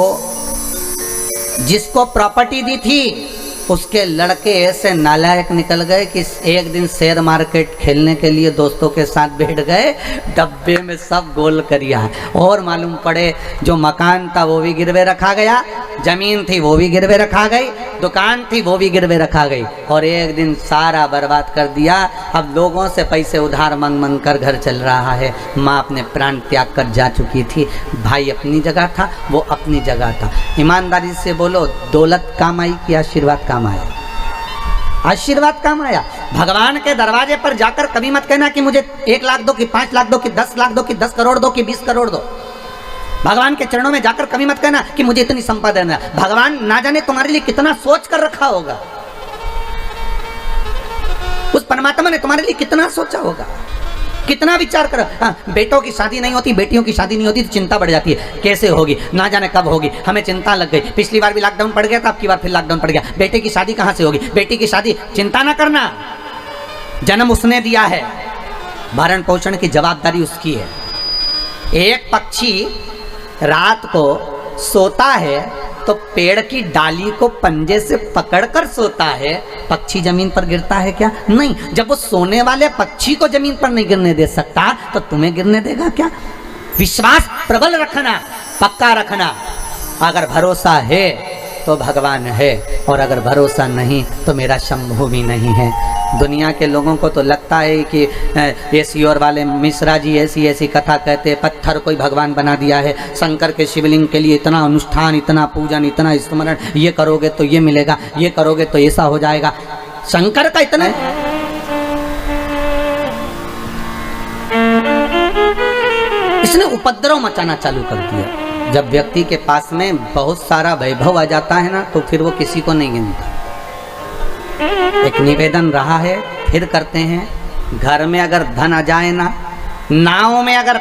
जिसको प्रॉपर्टी दी थी उसके लड़के ऐसे नालायक निकल गए कि एक दिन शेयर मार्केट खेलने के लिए दोस्तों के साथ बैठ गए, डब्बे में सब गोल करिया, और मालूम पड़े जो मकान था वो भी गिरवे रखा गया, जमीन थी वो भी गिरवे रखा गई, दुकान थी वो भी गिरवे रखा गई, और एक दिन सारा बर्बाद कर दिया। अब लोगों से पैसे उधार मांग मांग कर घर चल रहा है। माँ अपने प्राण त्याग कर जा चुकी थी, भाई अपनी जगह था, वो अपनी जगह था। ईमानदारी से बोलो, दौलत काम आई कि आशीर्वाद काम आया? आशीर्वाद काम आया। भगवान के दरवाजे पर जाकर कभी मत कहना कि मुझे 1 लाख दो, कि 5 लाख दो, कि 10 लाख दो, कि 10 करोड़ दो, कि 20 करोड़ दो। भगवान के चरणों में जाकर कभी मत कहना कि मुझे इतनी संपदा देना। भगवान ना जाने तुम्हारे लिए कितना सोच कर रखा होगा, उस परमात्मा ने तुम्हारे लिए कितना सोचा होगा, कितना विचार करो। हाँ, बेटों की शादी नहीं होती, बेटियों की शादी नहीं होती तो चिंता बढ़ जाती है, कैसे होगी, ना जाने कब होगी, हमें चिंता लग गई। पिछली बार भी लॉकडाउन पड़ गया था, अब की बार फिर लॉकडाउन पड़ गया, बेटे की शादी कहाँ से होगी, बेटी की शादी। चिंता ना करना, जन्म उसने दिया है, भरण पोषण की जवाबदारी उसकी है। एक पक्षी रात को सोता है तो पेड़ की डाली को पंजे से पकड़कर सोता है, पक्षी जमीन पर गिरता है क्या? नहीं। जब वो सोने वाले पक्षी को जमीन पर नहीं गिरने दे सकता तो तुम्हें गिरने देगा क्या? विश्वास प्रबल रखना, पक्का रखना। अगर भरोसा है तो भगवान है, और अगर भरोसा नहीं तो मेरा शंभू भी नहीं है। दुनिया के लोगों को तो लगता है कि ये सियोर वाले मिश्रा जी ऐसी ऐसी कथा कहते, पत्थर कोई भगवान बना दिया है, शंकर के शिवलिंग के लिए इतना अनुष्ठान, इतना पूजन, इतना स्मरण, ये करोगे तो ये मिलेगा, ये करोगे तो ऐसा हो जाएगा। शंकर का इतना इसने उपद्रव मचाना चालू कर दिया। जब व्यक्ति के पास में बहुत सारा वैभव आ जाता है ना, तो फिर वो किसी को नहीं गिनता। एक निवेदन रहा है, फिर करते हैं, घर में अगर धन आ जाए ना, नाव में अगर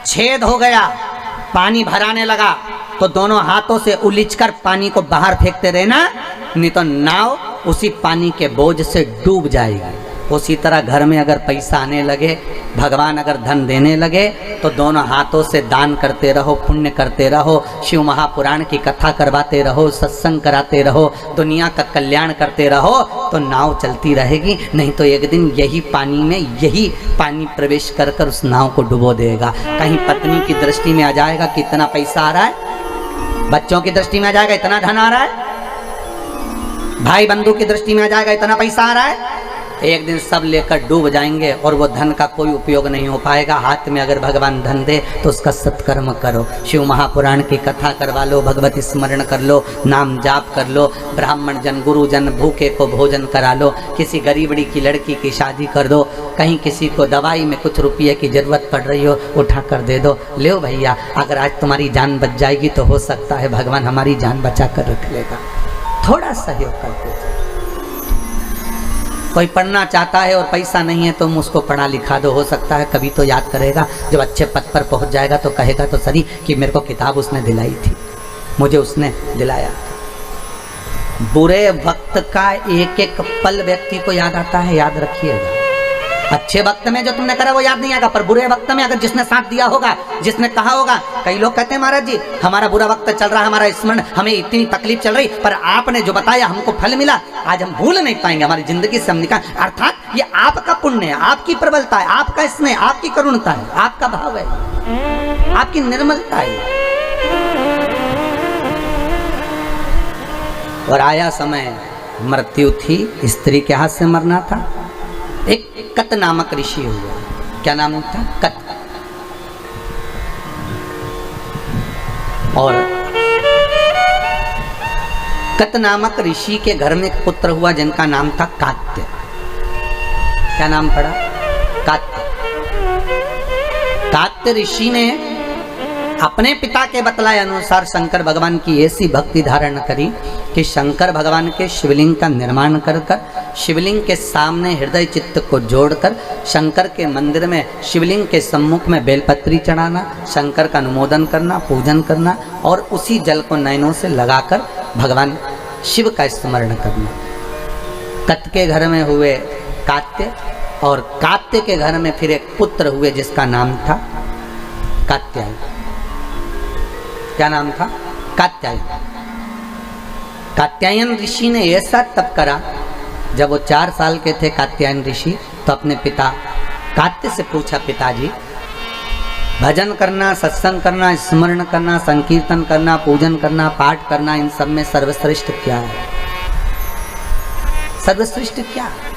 छेद हो गया, पानी भराने लगा, तो दोनों हाथों से उलीचकर पानी को बाहर फेंकते रहना, नहीं तो नाव उसी पानी के बोझ से डूब जाएगी। उसी तरह घर में अगर पैसा आने लगे, भगवान अगर धन देने लगे, तो दोनों हाथों से दान करते रहो, पुण्य करते रहो, शिव महापुराण की कथा करवाते रहो, सत्संग कराते रहो, दुनिया का कल्याण करते रहो, तो नाव चलती रहेगी। नहीं तो एक दिन यही पानी प्रवेश कर कर उस नाव को डुबो देगा। कहीं पत्नी की दृष्टि में आ जाएगा कि इतना पैसा आ रहा है, बच्चों की दृष्टि में आ जाएगा इतना धन आ रहा है, भाई बंधु की दृष्टि में आ जाएगा इतना पैसा आ रहा है, एक दिन सब लेकर डूब जाएंगे और वो धन का कोई उपयोग नहीं हो पाएगा। हाथ में अगर भगवान धन दे तो उसका सत्कर्म करो, शिव महापुराण की कथा करवा लो, भगवती स्मरण कर लो, नाम जाप कर लो, ब्राह्मण जन गुरुजन भूखे को भोजन करा लो, किसी गरीबड़ी की लड़की की शादी कर दो, कहीं किसी को दवाई में कुछ रुपये की जरूरत पड़ रही हो उठा कर दे दो। ले भैया, अगर आज तुम्हारी जान बच जाएगी तो हो सकता है भगवान हमारी जान बचा कर रख लेगा। थोड़ा सहयोग करते थे। कोई पढ़ना चाहता है और पैसा नहीं है तो तुम उसको पढ़ा लिखा दो, हो सकता है कभी तो याद करेगा, जब अच्छे पद पर पहुंच जाएगा तो कहेगा तो सही कि मेरे को किताब उसने दिलाई थी, मुझे उसने दिलाया। बुरे वक्त का एक एक पल व्यक्ति को याद आता है, याद रखिएगा। अच्छे वक्त में जो तुमने करा वो याद नहीं आएगा, पर बुरे वक्त में अगर जिसने साथ दिया होगा, जिसने कहा होगा। कई लोग कहते हैं महाराज जी हमारा बुरा वक्त चल रहा है, हमारा स्मरण, हमें इतनी तकलीफ चल रही, पर आपने जो बताया हमको फल मिला, आज हम भूल नहीं पाएंगे, हमारी जिंदगी से हम निकाल। अर्थात ये आपका पुण्य है, आपकी प्रबलता है, आपका स्नेह, आपकी करुणता है, आपका भाव है, आपकी निर्मलता है। और आया समय, मृत्यु थी, स्त्री के हाथ से मरना था। एक कत नामक ऋषि हुआ, क्या नाम था? कत। और कत नामक ऋषि के घर में एक पुत्र हुआ जिनका नाम था कात्य। क्या नाम पड़ा? कात्य। कात्य ऋषि ने अपने पिता के बतलाए अनुसार शंकर भगवान की ऐसी भक्ति धारण करी कि शंकर भगवान के शिवलिंग का निर्माण कर शिवलिंग के सामने हृदय चित्त को जोड़कर शंकर के मंदिर में शिवलिंग के सम्मुख में बेलपत्री चढ़ाना, शंकर का अनुमोदन करना, पूजन करना और उसी जल को नयनों से लगाकर भगवान शिव का स्मरण करना। कत के घर में हुए कात्य, और कात्य के घर में फिर एक पुत्र हुए जिसका नाम था कात्यायन। क्या नाम था? कात्यायन। कात्यायन ऋषि ने ऐसा तप करा, जब वो 4 साल के थे कात्यायन ऋषि, तो अपने पिता कात्य से पूछा, पिताजी भजन करना, सत्संग करना, स्मरण करना, संकीर्तन करना, पूजन करना, पाठ करना, इन सब में सर्वश्रेष्ठ क्या है? सर्वश्रेष्ठ क्या है?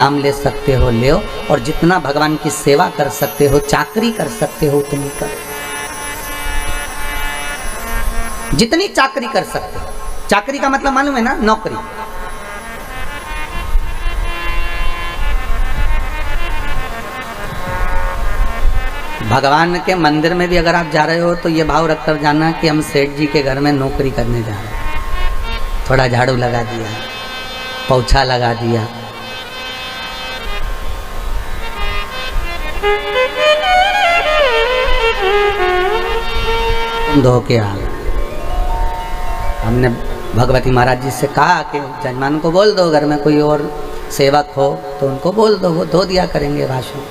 नाम ले सकते हो ले, और जितना भगवान की सेवा कर सकते हो, चाकरी कर सकते हो उतनी करो, जितनी चाकरी कर सकते हो। चाकरी का मतलब मालूम है ना? नौकरी। भगवान के मंदिर में भी अगर आप जा रहे हो तो ये भाव रखकर जाना कि हम सेठ जी के घर में नौकरी करने जा रहे हैं। थोड़ा झाड़ू लगा दिया, पोछा लगा दिया, धो के आ गए। हमने भगवती महाराज जी से कहा कि जजमान को बोल दो, घर में कोई और सेवक हो तो उनको बोल दो, वो धो दिया करेंगे राशन।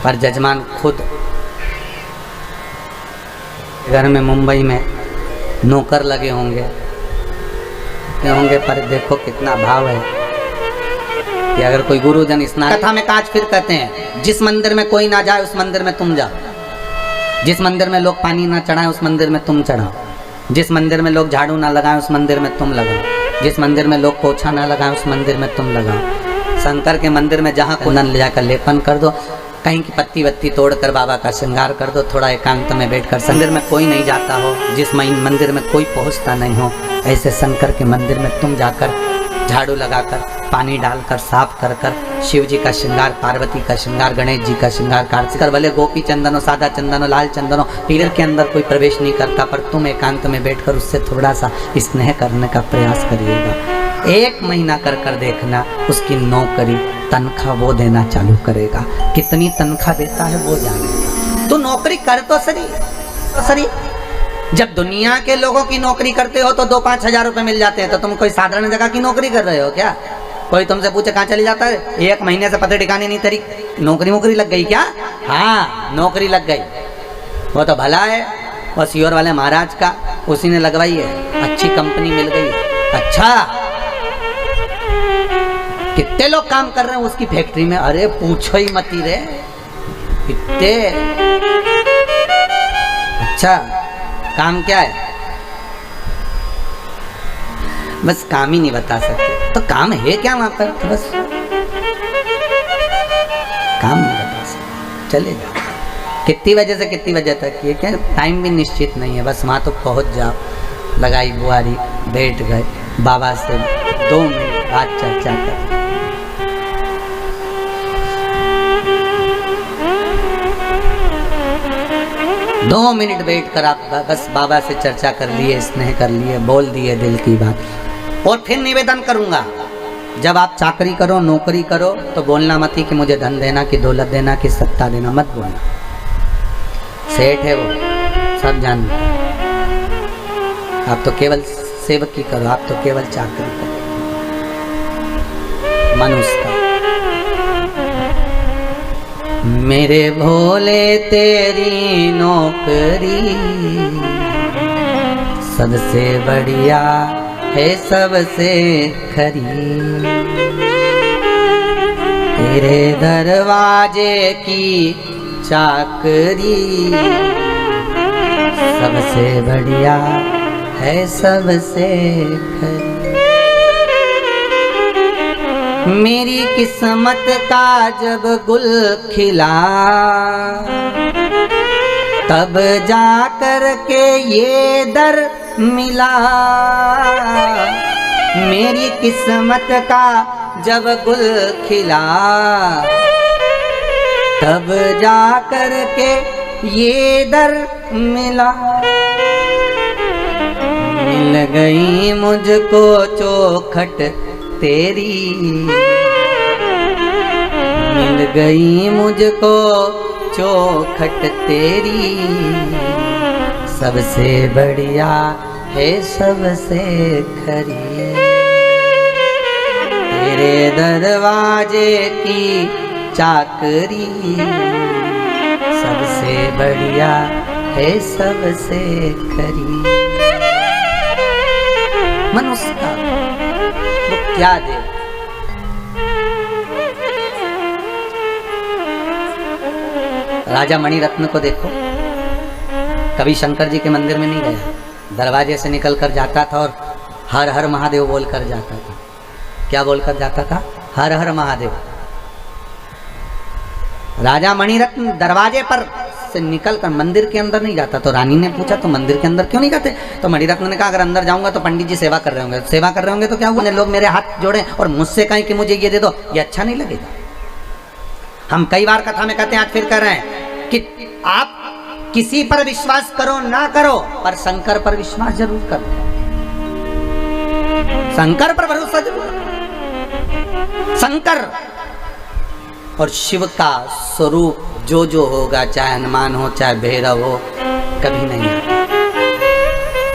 पर जजमान खुद घर में मुंबई में नौकर लगे होंगे, पर देखो कितना भाव है कि अगर कोई गुरुजन स्नान, कथा में काज फिर कहते हैं, जिस मंदिर में कोई ना जाए उस मंदिर में तुम जाओ, जिस मंदिर में लोग पानी ना चढ़ाएं उस मंदिर में तुम चढ़ाओ, जिस मंदिर में लोग झाड़ू ना लगाएं उस मंदिर में तुम लगाओ, जिस मंदिर में लोग पोछा ना लगाएं उस मंदिर में तुम लगाओ। शंकर के मंदिर में जहाँ कुंदन ले जाकर लेपन कर दो, कहीं की पत्ती वत्ती तोड़कर बाबा का श्रृंगार कर दो, थोड़ा एकांत में बैठकर। मंदिर में कोई नहीं जाता हो, जिस मंदिर में कोई पहुँचता नहीं हो, ऐसे शंकर के मंदिर में तुम जाकर झाड़ू लगाकर, पानी डालकर, साफ कर कर शिव जी का श्रृंगार, पार्वती का श्रृंगार, गणेश जी का श्रृंगार, कार्तिक भले गोपी चंदनो, सादा चंदनो, लाल चंदनो, पीर के अंदर कोई प्रवेश नहीं करता, पर तुम एकांत में बैठकर उससे थोड़ा सा स्नेह करने का प्रयास करिएगा। 1 महीना कर कर देखना, उसकी नौकरी तनख्वाह वो देना चालू करेगा। कितनी तनख्वाह देता है वो जानेगा। तो नौकरी कर तो सही। जब दुनिया के लोगों की नौकरी करते हो तो 2-5 हजार रुपए मिल जाते हैं, तो तुम कोई साधारण जगह की नौकरी कर रहे हो क्या? कोई तुमसे पूछे कहाँ चली जाता है, 1 महीने से पते ठिकाने नहीं, तेरी नौकरी लग गई क्या? हाँ, नौकरी लग गई। वो तो भला है, वो सीओर वाले महाराज का उसी ने लगवाई है, अच्छी कंपनी मिल गई। अच्छा, कितने लोग काम कर रहे हैं उसकी फैक्ट्री में? अरे पूछो ही मती रे, कितने। अच्छा, काम क्या है? बस काम ही नहीं बता सकते। तो काम है क्या वहां पर? तो बस काम नहीं बता सकते, चले जाओ। कितनी बजे से कितनी बजे तक, ये क्या टाइम भी निश्चित नहीं है, बस वहाँ तो पहुँच जाओ। लगाई बुआरी, बैठ गए, बाबा से 2 मिनट बात चर्चा कर। 2 मिनट बैठ कर आप बस बाबा से चर्चा कर लिए, स्नेह कर लिए, बोल दिए दिल की बात। और फिर निवेदन करूँगा, जब आप चाकरी करो, नौकरी करो, तो बोलना मत ही कि मुझे धन देना, कि दौलत देना, कि सत्ता देना, मत बोलना। सेठ है वो, सब जानते हैं। आप तो केवल सेवकी करो, आप तो केवल चाकरी करो। मन उसका। मेरे भोले तेरी नौकरी सबसे बढ़िया है, सबसे खरी। तेरे दरवाजे की चाकरी सबसे बढ़िया है, सबसे खरी। मेरी किस्मत का जब गुल खिला, तब जाकर के ये दर मिला। मेरी किस्मत का जब गुल खिला, तब जाकर के ये दर मिला। मिल गई मुझको चौखट तेरी, मिल गई मुझको चौखट तेरी, सबसे बढ़िया है, सबसे खरी। तेरे दरवाजे की चाकरी सबसे बढ़िया है, सबसे खरी। मनुष्य का वो क्या दे? राजा मणिरत्न को देखो, कभी शंकर जी के मंदिर में नहीं गया, दरवाजे से निकल कर जाता था और हर हर महादेव बोलकर जाता था। क्या बोलकर जाता था? हर हर महादेव। राजा मणिरत्न दरवाजे पर से निकलकर मंदिर के अंदर नहीं जाता। तो रानी ने पूछा, तो मंदिर के अंदर क्यों नहीं जाते? तो मणिरत्न ने कहा, अगर अंदर जाऊंगा तो पंडित जी सेवा कर रहे होंगे, सेवा कर रहे होंगे तो क्या हुआ, लोग मेरे हाथ जोड़े और मुझसे कहें कि मुझे ये दे दो, ये अच्छा नहीं लगेगा। हम कई बार कथा में कहते हैं, आज फिर कह रहे हैं कि आप किसी पर विश्वास करो ना करो, पर शंकर पर विश्वास जरूर करो। शंकर पर भरोसा जरूर करो। शंकर और शिव का स्वरूप जो जो होगा, चाहे हनुमान हो, चाहे भैरव हो, कभी नहीं आता।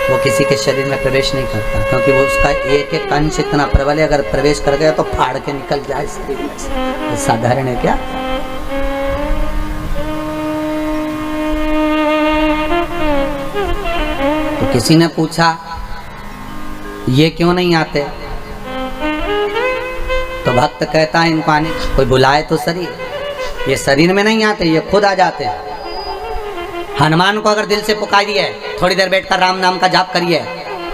वो किसी के शरीर में प्रवेश नहीं करता, क्योंकि वो उसका एक एक अंश इतना प्रबल है, अगर प्रवेश कर गया तो फाड़ के निकल जाए शरीर में से। साधारण है क्या? तो किसी ने पूछा, ये क्यों नहीं आते? तो भक्त कहता है, इनको आने कोई बुलाए तो शरीर, ये शरीर में नहीं आते, ये खुद आ जाते हैं। हनुमान को अगर दिल से पुकारिए, थोड़ी देर बैठकर राम नाम का जाप करिए,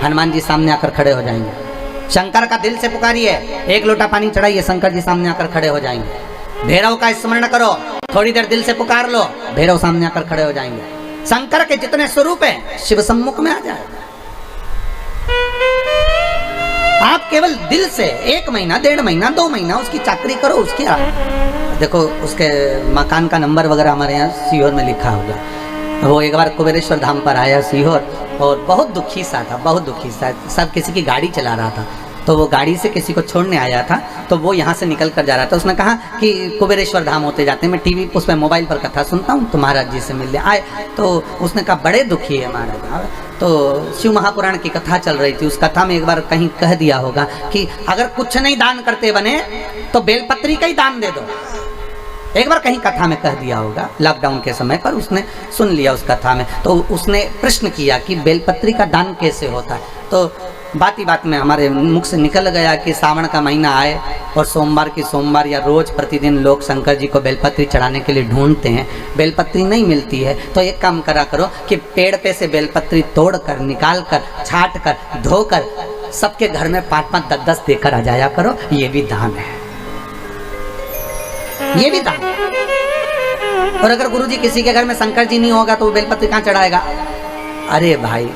हनुमान जी सामने आकर खड़े हो जाएंगे। शंकर का दिल से पुकारिए, 1 लोटा पानी चढ़ाइए, शंकर जी सामने आकर खड़े हो जाएंगे। भैरव का स्मरण करो, थोड़ी देर दिल से पुकार लो, भैरव सामने आकर खड़े हो जाएंगे। शंकर के जितने स्वरूप हैं, शिव सम्मुख में आ जाएगा। आप केवल दिल से 1 महीना, 1.5 महीना, 2 महीना उसकी चाकरी करो। उसकी देखो, उसके मकान का नंबर वगैरह हमारे यहाँ सीहोर में लिखा होगा। वो एक बार कुबेरेश्वर धाम पर आया सीहोर, और बहुत दुखी सा था, बहुत दुखी सा। सब किसी की गाड़ी चला रहा था, तो वो गाड़ी से किसी को छोड़ने आया था, तो वो यहाँ से निकल कर जा रहा था। उसने कहा कि कुबेरेश्वर धाम होते जाते, मैं टीवी उस पर मोबाइल पर कथा सुनता हूँ, तो महाराज जी से मिलने आए। तो उसने कहा, बड़े दुखी है महाराज। तो शिव महापुराण की कथा चल रही थी, उस कथा में एक बार कहीं कह दिया होगा कि अगर कुछ नहीं दान करते बने तो बेलपत्री का ही दान दे दो। एक बार कहीं कथा में कह दिया होगा, लॉकडाउन के समय पर उसने सुन लिया उस कथा में। तो उसने प्रश्न किया कि बेलपत्री का दान कैसे होता है। तो बात ही बात में हमारे मुख से निकल गया कि सावन का महीना आए और सोमवार की सोमवार या रोज प्रतिदिन लोग शंकर जी को बेलपत्री चढ़ाने के लिए ढूंढते हैं, बेलपत्री नहीं मिलती है। तो एक काम करा करो कि पेड़ पे से बेलपत्री तोड़ कर, निकाल कर, छाट कर, धोकर सबके घर में 5-5, 10-10 देकर आ जाया करो, ये भी दान है, ये भी दान। और अगर गुरुजी किसी के घर में शंकर जी नहीं होगा तो वो बेलपत्री कहाँ चढ़ाएगा? अरे भाई,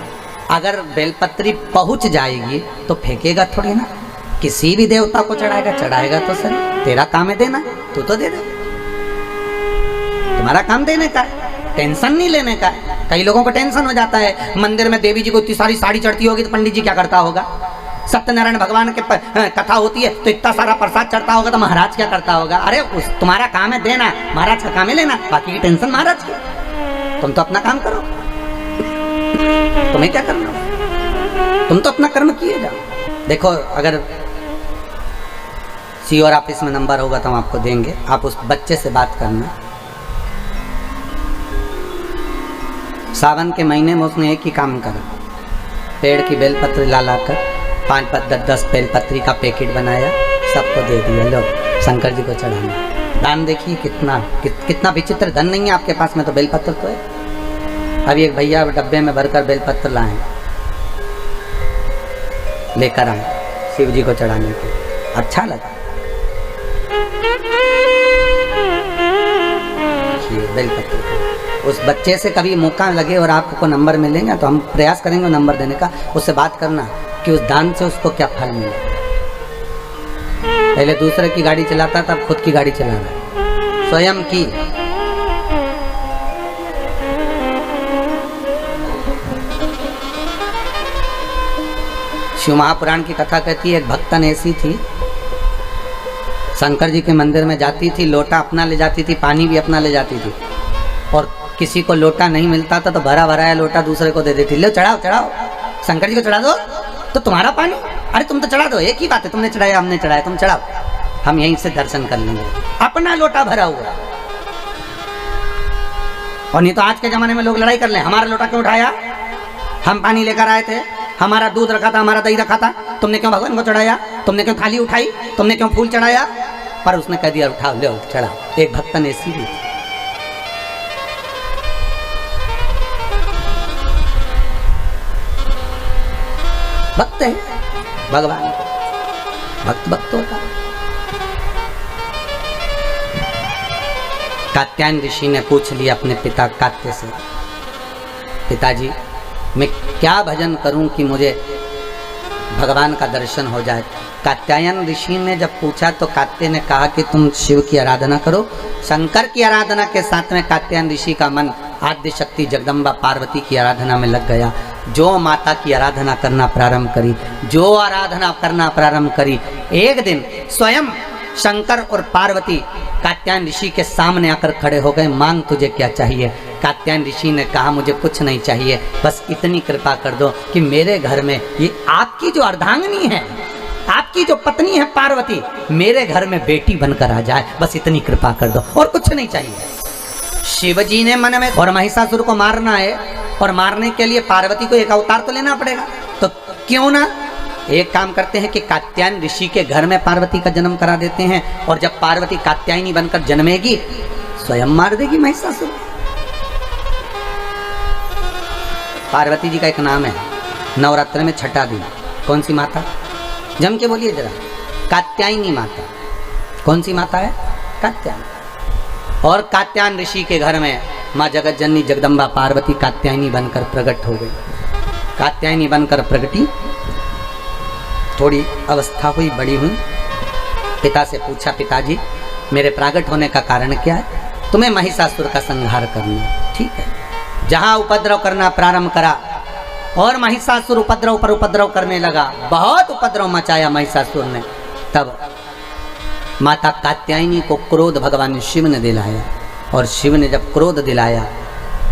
अगर बेलपत्री पहुंच जाएगी तो फेंकेगा थोड़ी ना, किसी भी देवता को चढ़ाएगा तो सर, तेरा काम है देना, तू तो दे दे, तुम्हारा काम देने का है, टेंशन नहीं लेने का है। कई लोगों को टेंशन हो जाता है, मंदिर में देवी जी को इतनी सारी साड़ी चढ़ती होगी तो पंडित जी क्या करता होगा, सत्यनारायण भगवान के कथा होती है तो इतना सारा प्रसाद चढ़ता होगा तो महाराज क्या करता होगा। अरे तुम्हारा काम है देना, महाराज का काम है लेना, बाकी की टेंशन महाराज की, तुम तो अपना काम करो, तुम्हें क्या करना, तुम तो अपना कर्म किए जाओ। देखो, अगर सीओर ऑफिस में नंबर होगा तो हम आपको देंगे, आप उस बच्चे से बात करना। सावन के महीने में उसने एक ही काम करा, पेड़ की बेलपत्री ला कर 5-5, 10-10 बेलपत्री का पैकेट बनाया, सबको दे दिया, लो शंकर जी को चढ़ाना। दान देखिए कितना विचित्र, धन नहीं है आपके पास में तो बेलपत्र तो है। अभी एक भैया डब्बे में भरकर बेलपत्र लाए, लेकर आए शिव जी को चढ़ाने के, अच्छा लगा। बेलपत्र उस बच्चे से कभी मौका लगे और आपको नंबर मिलेगा तो हम प्रयास करेंगे नंबर देने का, उससे बात करना कि उस दान से उसको क्या फल मिले। पहले दूसरे की गाड़ी चलाता था, अब खुद की गाड़ी चला रहा है, स्वयं की। शिव महापुराण की कथा कहती है, एक भक्तन ऐसी थी, शंकर जी के मंदिर में जाती थी, लोटा अपना ले जाती थी, पानी भी अपना ले जाती थी, और किसी को लोटा नहीं मिलता था तो भरा भराया लोटा दूसरे को दे देती, लो चढ़ाओ चढ़ाओ, शंकर जी को चढ़ा दो तो तुम्हारा पानी, अरे तुम तो चढ़ा दो, एक ही बात है, तुमने चढ़ाया हमने चढ़ाया, तुम चढ़ाओ, हम यहीं से दर्शन कर लेंगे। अपना लोटा भरा हुआ। और नहीं तो आज के जमाने में लोग लड़ाई कर ले, हमारा लोटा क्यों उठाया, हम पानी लेकर आए थे, हमारा दूध रखा था, हमारा दही रखा था, तुमने क्यों भगवान को चढ़ाया, तुमने क्यों थाली उठाई, तुमने क्यों फूल चढ़ाया। पर उसने कह दिया उठाओ, ले चढ़ाओ। एक भक्तन ऐसी भी थी। भक्त है भगवान, भक्त होता। कात्यायन ऋषि ने पूछ लिया अपने पिता कात्य से, पिताजी मैं क्या भजन करूं कि मुझे भगवान का दर्शन हो जाए। कात्यायन ऋषि ने जब पूछा तो कात्य ने कहा कि तुम शिव की आराधना करो। शंकर की आराधना के साथ में कात्यायन ऋषि का मन आद्य शक्ति जगदम्बा पार्वती की आराधना में लग गया। जो माता की आराधना करना प्रारंभ करी, जो आराधना करना प्रारंभ करी, एक दिन स्वयं शंकर और पार्वती कात्यायन ऋषि के सामने आकर खड़े हो गए। मांग तुझे क्या चाहिए। कात्यायन ऋषि ने कहा मुझे कुछ नहीं चाहिए, बस इतनी कृपा कर दो कि मेरे घर में ये आपकी जो अर्धांगिनी है, आपकी जो पत्नी है पार्वती, मेरे घर में बेटी बनकर आ जाए, बस इतनी कृपा कर दो, और कुछ नहीं चाहिए। शिव जी ने मन में, और महिषासुर को मारना है, और मारने के लिए पार्वती को एक अवतार तो लेना पड़ेगा, तो क्यों ना एक काम करते हैं कि कात्यायन ऋषि के घर में पार्वती का जन्म करा देते हैं, और जब पार्वती कात्यायनी बनकर जन्मेगी स्वयं मार देगी महिषासुर। पार्वती जी का एक नाम है, नवरात्र में छठा दिन। कौन सी माता, जम के बोलिए जरा। कात्यायनी माता। कौन सी माता है, कात्यायनी। और कात्यायन ऋषि के घर में माँ जगत जननी जगदम्बा पार्वती कात्यायनी बनकर प्रकट हो गई। कात्यायनी बनकर प्रगटी, थोड़ी अवस्था हुई, बड़ी हुई। पिता से पूछा, पिताजी मेरे प्रकट होने का कारण क्या है। तुम्हें महिषासुर का संहार करना, ठीक है। जहाँ उपद्रव करना प्रारंभ करा और महिषासुर उपद्रव पर उपद्रव करने लगा, बहुत उपद्रव मचाया महिषासुर ने। तब माता कात्यायनी को क्रोध भगवान शिव ने दिलाया, और शिव ने जब क्रोध दिलाया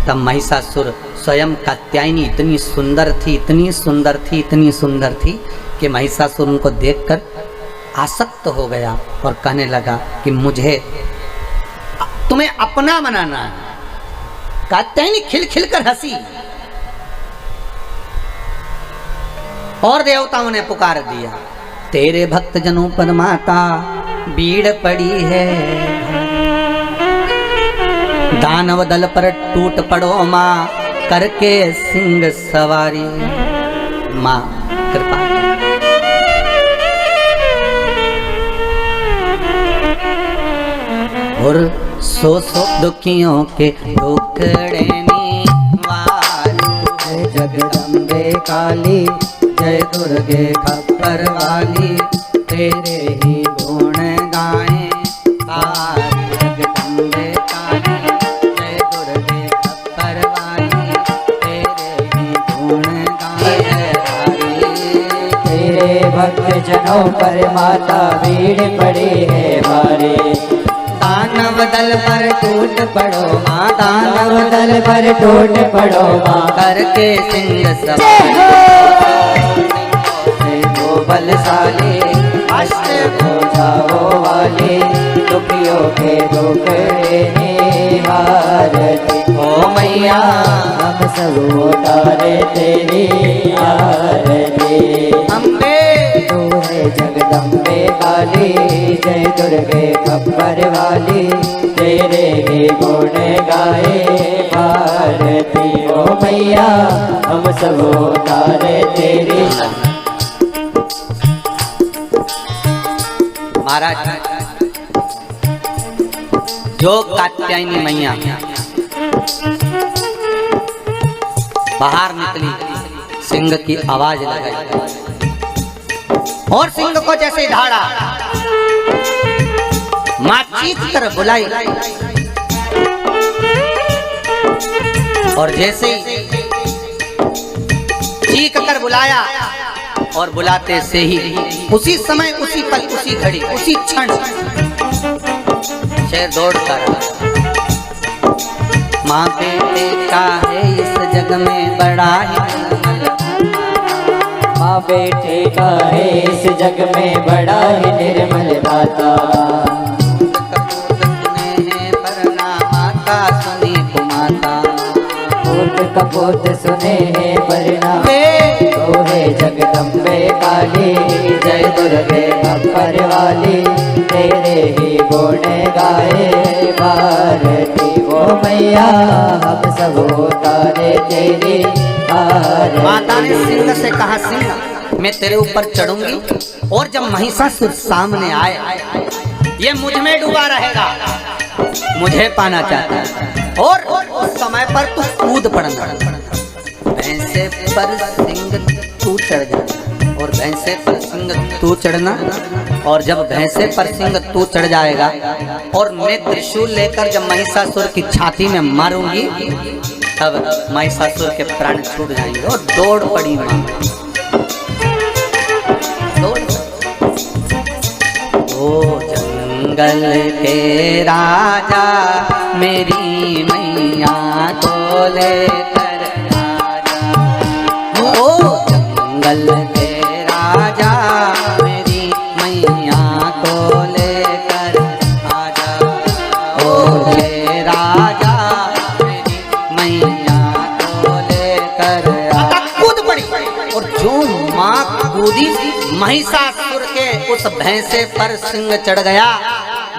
तब महिषासुर स्वयं कात्यायनी इतनी सुंदर थी, इतनी सुंदर थी, इतनी सुंदर थी कि महिषासुर उनको देखकर आसक्त हो गया और कहने लगा कि मुझे तुम्हें अपना बनाना है। कात्यायनी खिलखिल कर हंसी, और देवताओं ने पुकार दिया, तेरे भक्त जनों पर माता भीड़ पड़ी है, दानव दल पर टूट पड़ो माँ करके सिंह सवारी। माँ कृपा और सो दुखियों के टुकड़े निवारो। जय जगदम्बे काली, जय दुर्गे खप्पर वाली, तेरे ही गुण गाएं सारी। जगदम्बे काली, जय दुर्गे खप्पर वाली, तेरे ही गुण गाएं सारी। तेरे भक्त जनों पर माता भीड़ पड़ी है भारी। दानव दल पर टूट पड़ो माँ, दानव दल पर टूट पड़ो माँ, करके सिंह सब वो बलशाली, अष्ट भुजाओं वाली, दुखियों के दुखड़े निहारती। ओ मैया हम सब उतारे तेरी आरती। अम्बे तू है जगदम्बे काली, जय दुर्गे खप्पर वाली, तेरे ही गुण गाए भारती। ओ मैया हम सब उतारे तेरी। महाराज जो कात्यायनी मैया बाहर निकली, सिंह की आवाज लगाई और सिंह को जैसे ढाड़ा, मां चीख कर बुलाई और जैसे ही चीख कर बुलाया और बुलाते से ही उसी समय, उसी पल, उसी घड़ी, उसी क्षण शेर दौड़ कर। माँ बेटे का है इस जग में बड़ा ही निर्मल, माँ बेटे का है इस जग में बड़ा ही निर्मल दाता। कपूत सुने हैं परिणाम, तो है जगदम्बे काली, जय दुर्गे खप्पर वाली, तेरे ही गुण गाए भारती। ओ मैया हम सब उतारे तेरी आरती। माता ने सिंह से कहा, सिंह मैं तेरे ऊपर चढ़ूंगी और जब महिषासुर सामने आए, ये मुझ में डूबा रहेगा, मुझे पाना चाहता है और उस समय पर तू कूद पड़ना, भैंसे पर सिंह तू चढ़ जाना और भैंसे पर सिंह तू चढ़ना। और जब भैंसे पर सिंह तू चढ़ जाएगा और मैं त्रिशूल लेकर जब महिषासुर की छाती में मारूंगी, तब महिषासुर के प्राण छूट जाएंगे। और दौड़ पड़ी मां, ओ जंगल के राजा मेरी मैया को लेकर आजा। ओ जंगल के राजा मेरी मैया को लेकर आजा। ओ हे राजा मेरी मैया को लेकर आजा। कूद पड़ी और जो माँ कूदी, महिषासुर के उस भैंसे पर सिंह चढ़ गया।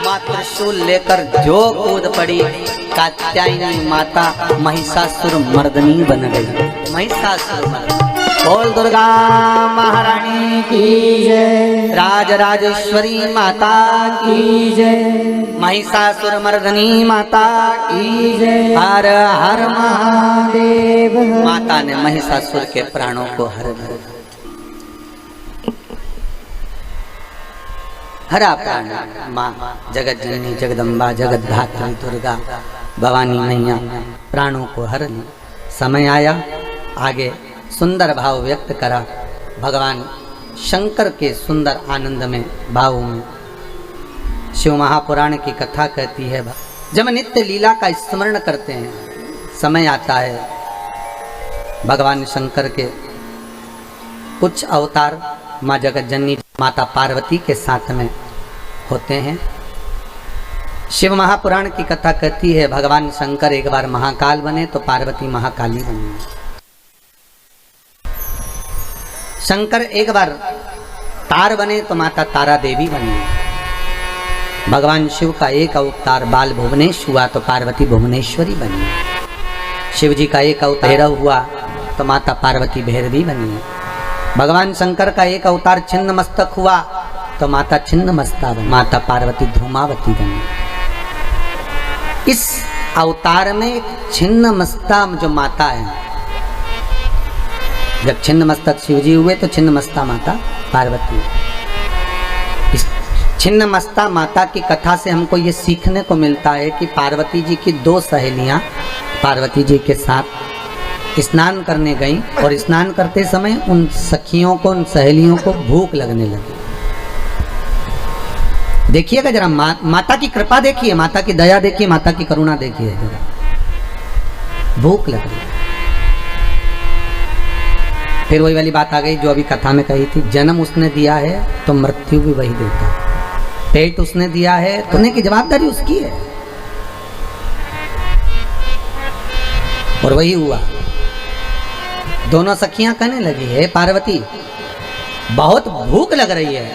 माँ त्रिशूल लेकर जो कूद पड़ी, कात्यायनी माता महिषासुर मर्दनी बन गई। महिषासुर मर्दनी। बोल दुर्गा महारानी की जय, राजराजेश्वरी माता की जय, महिषासुर मर्दनी माता की जय। हर हर महादेव। माता ने महिषासुर के प्राणों को हर हरा प्राण। माँ जगत जननी जगदम्बा जगत धात्री दुर्गा भवानी मैया प्राणों को हर ली। समय आया, आगे सुंदर भाव व्यक्त करा भगवान शंकर के सुंदर आनंद में भाव में। शिव महापुराण की कथा कहती है, जब नित्य लीला का स्मरण करते हैं, समय आता है भगवान शंकर के कुछ अवतार माँ जगत जननी माता पार्वती के साथ में होते हैं। शिव महापुराण की कथा कहती है, भगवान शंकर एक बार महाकाल बने तो पार्वती महाकाली बनी। शंकर एक बार तार बने तो माता तारा देवी बनी। भगवान शिव का एक अवतार बाल भुवनेश हुआ तो पार्वती भुवनेश्वरी बनी। शिव जी का एक अवतार भैरव हुआ तो माता पार्वती भैरवी बनी। भगवान शंकर का एक अवतार छिन्न मस्तक हुआ तो माता छिन्न मस्ता बनी, माता पार्वती धूमावती बनी। इस अवतार में एक छिन्न मस्ता जो माता है, जब छिन्न मस्तक शिवजी हुए तो छिन्न मस्ता माता पार्वती। इस छिन्न मस्ता माता की कथा से हमको ये सीखने को मिलता है कि पार्वती जी की दो सहेलियां पार्वती जी के साथ स्नान करने गईं और स्नान करते समय उन सखियों को, उन सहेलियों को भूख लगने लगी। देखिएगा जरा माता की कृपा देखिए, माता की दया देखिए, माता की करुणा देखिए जरा। भूख लग रही। फिर वही वाली बात आ गई जो अभी कथा में कही थी, जन्म उसने दिया है तो मृत्यु भी वही देता है। पेट उसने दिया है तो उन्हें की जवाबदारी उसकी है। और वही हुआ। दोनों सखियां कहने लगी है, पार्वती बहुत भूख लग रही है।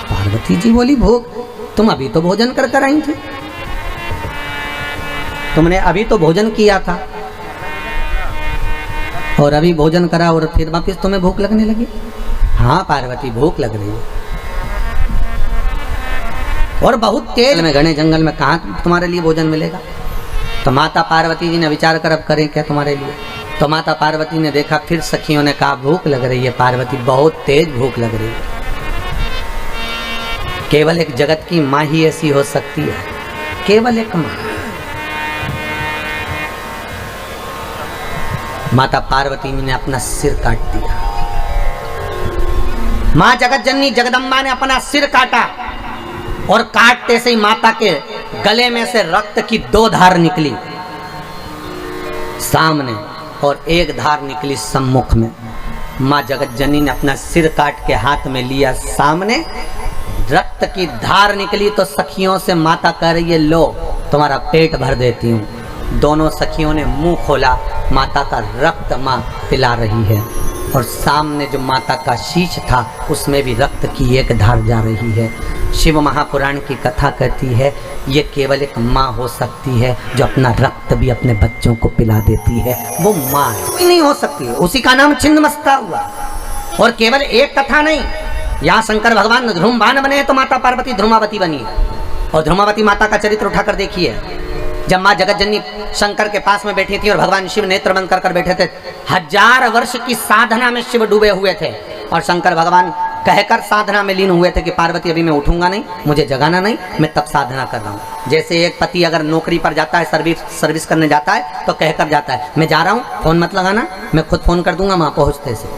पार्वती जी बोली, भूख? तुम अभी तो भोजन कर कर आई थी, तुमने अभी तो भोजन किया था और अभी भोजन करा और फिर वापिस तुम्हें भूख लगने लगी? हाँ पार्वती, भूख लग रही है और बहुत तेज में, घने जंगल में कहाँ तुम्हारे लिए भोजन मिलेगा? तो माता पार्वती जी ने विचार कर अब करें क्या तुम्हारे लिए। तो माता पार्वती ने देखा, फिर सखियों ने कहा भूख लग रही है पार्वती, बहुत तेज भूख लग रही है। केवल एक जगत की माँ ही ऐसी हो सकती है, केवल एक माँ। माता पार्वती ने अपना सिर काट दिया। माँ जगत जननी जगदम्बा ने अपना सिर काटा और काटते से ही माता के गले में से रक्त की दो धार निकली सामने और एक धार निकली सम्मुख में। माँ जगत जननी ने अपना सिर काट के हाथ में लिया, सामने रक्त की धार निकली तो सखियों से माता कह रही है, लो तुम्हारा पेट भर देती हूँ। दोनों सखियों ने मुंह खोला, माता का रक्त माँ पिला रही है और सामने जो माता का शीश था उसमें भी रक्त की एक धार जा रही है। शिव महापुराण की कथा कहती है ये केवल एक माँ हो सकती है जो अपना रक्त भी अपने बच्चों को पिला देती है, वो माँ कोई नहीं हो सकती है। उसी का नाम छिन्नमस्ता हुआ। और केवल एक कथा नहीं, यहाँ शंकर भगवान ध्रुमवान बने तो माता पार्वती ध्रुमावती बनी है। और ध्रुमावती माता का चरित्र उठाकर देखिए, जब माँ जगत जननी शंकर के पास में बैठी थी और भगवान शिव नेत्र बंद कर बैठे थे, 1000 वर्ष की साधना में शिव डूबे हुए थे और शंकर भगवान कहकर साधना में लीन हुए थे कि पार्वती अभी मैं उठूंगा नहीं, मुझे जगाना नहीं, मैं तब साधना कर रहा हूँ। जैसे एक पति अगर नौकरी पर जाता है, सर्विस करने जाता है तो कहकर जाता है मैं जा रहा हूँ, फोन मत लगाना, मैं खुद फोन कर दूंगा वहां पहुंचते से,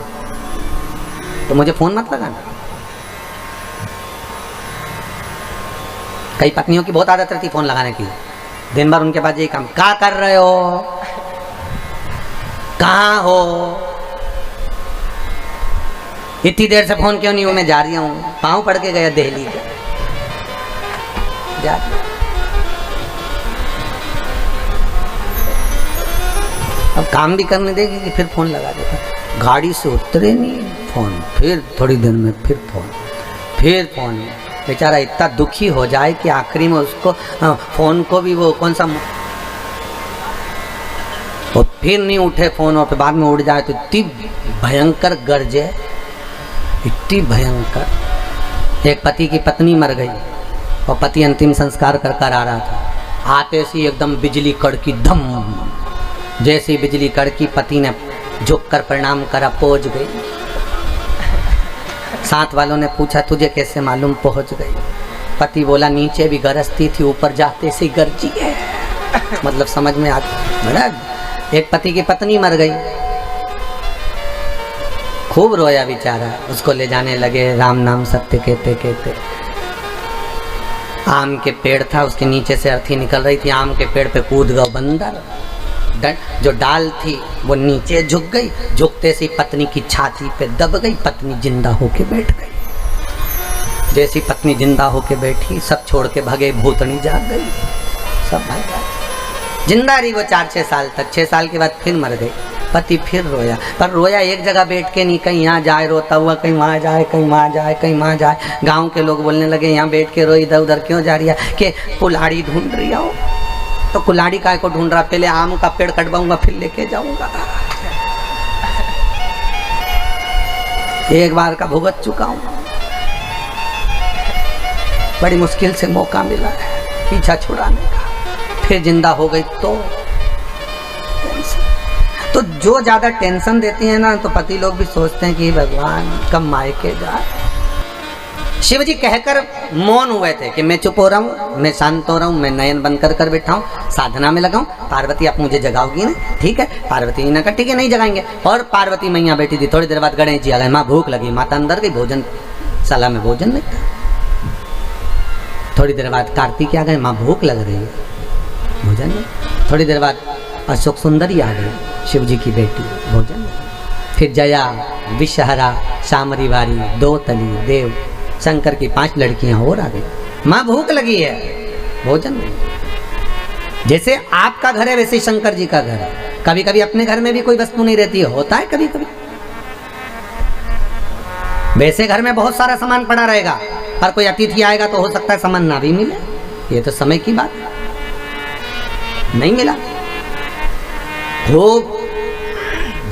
तो मुझे फोन मत लगाना। कई पत्नियों की बहुत आदत रहती फोन लगाने की, दिन भर उनके पास यही काम, क्या कर रहे हो, कहाँ हो, इतनी देर से फोन क्यों नहीं हो, मैं जा रही हूँ, पाँव पड़ के गया दिल्ली का, जा। अब काम भी करने देगी कि फिर फोन लगा देगा। गाड़ी से उतरे नहीं फोन, फिर थोड़ी देर में फिर फोन। बेचारा इतना दुखी हो जाए कि आखिरी में उसको फोन को भी वो कौन सा, और फिर नहीं उठे फोन और फिर बाद में उड़ जाए तो इतनी भयंकर गर्जे, इतनी भयंकर। एक पति की पत्नी मर गई और पति अंतिम संस्कार कर आ रहा था, आते से एकदम बिजली कड़की, धम, जैसी बिजली कड़की पति ने झुक कर प्रणाम करा, पहुंच गई। साथ वालों ने पूछा तुझे कैसे मालूम पहुंच गई? पति बोला नीचे भी गरजती थी, ऊपर जाते से गरजी है। मतलब समझ में आता बड़ा। एक पति की पत्नी मर गई, खूब रोया बेचारा, उसको ले जाने लगे, राम नाम सत्य कहते कहते। आम के पेड़ था, उसके नीचे से अर्थी निकल रही थी, आम के पेड़ पे कूद गया बंदर, जो डाल थी वो नीचे झुक गई, झुकते से पत्नी की छाती पे दब गई, पत्नी जिंदा होके बैठ गई। जैसी पत्नी जिंदा होके बैठी, सब छोड़ के भगे, भूतनी जाग गई, सब भाग गए। जिंदा रही वो 4-6 साल तक, 6 साल के बाद फिर मर गई। पति फिर रोया, पर रोया एक जगह बैठ के नहीं, कहीं यहाँ जाए रोता हुआ, कहीं वहाँ जाए, कहीं वहाँ जाए, कहीं वहाँ जाए। गाँव के लोग बोलने लगे यहाँ बैठ के रो, इधर उधर क्यों जा रही है, कि कुल्हाड़ी ढूंढ रही हो। तो कुल्हाड़ी काय को ढूंढ रहा, पहले आम का पेड़ कटवाऊंगा फिर लेके जाऊंगा। एक बार का भुगत चुका हूं, बड़ी मुश्किल से मौका मिला है पीछा छुड़ाने का। फिर जिंदा हो गई तो जो ज्यादा टेंशन देती है ना, तो पति लोग भी सोचते हैं कि भगवान कब मायके जा। शिव जी कहकर मौन हुए थे कि मैं चुप हो रहा हूँ, मैं शांत हो रहा हूँ, मैं नयन बंद कर बैठा हूँ, साधना में लगा हूँ। पार्वती आप मुझे जगाओगी ना? ठीक है। पार्वती जी ने कहा ठीक है, नहीं जगाएंगे। और पार्वती मैया बैठी थी। थोड़ी देर बाद गणेश जी आ गए। माँ भूख लगी। माता अंदर गई, भोजन शाला में भोजन नहीं था। थोड़ी देर बाद कार्तिक आ गए। माँ भूख लग रही है, भोजन नहीं। थोड़ी देर बाद अशोक सुंदरी आ गई, शिव जी की बेटी, भोजन नहीं। फिर जया, विषहरा, शामरी वारी, दो तली, देव, शंकर की 5 लड़कियां और आ गई। माँ भूख लगी है, भोजन नहीं। जैसे आपका घर है वैसे ही शंकर जी का घर है। कभी कभी अपने घर में भी कोई वस्तु नहीं रहती है, होता है कभी कभी। वैसे घर में बहुत सारा सामान पड़ा रहेगा, पर कोई अतिथि आएगा तो हो सकता है सामान ना भी मिले। ये तो समय की बात है, नहीं मिला। खूब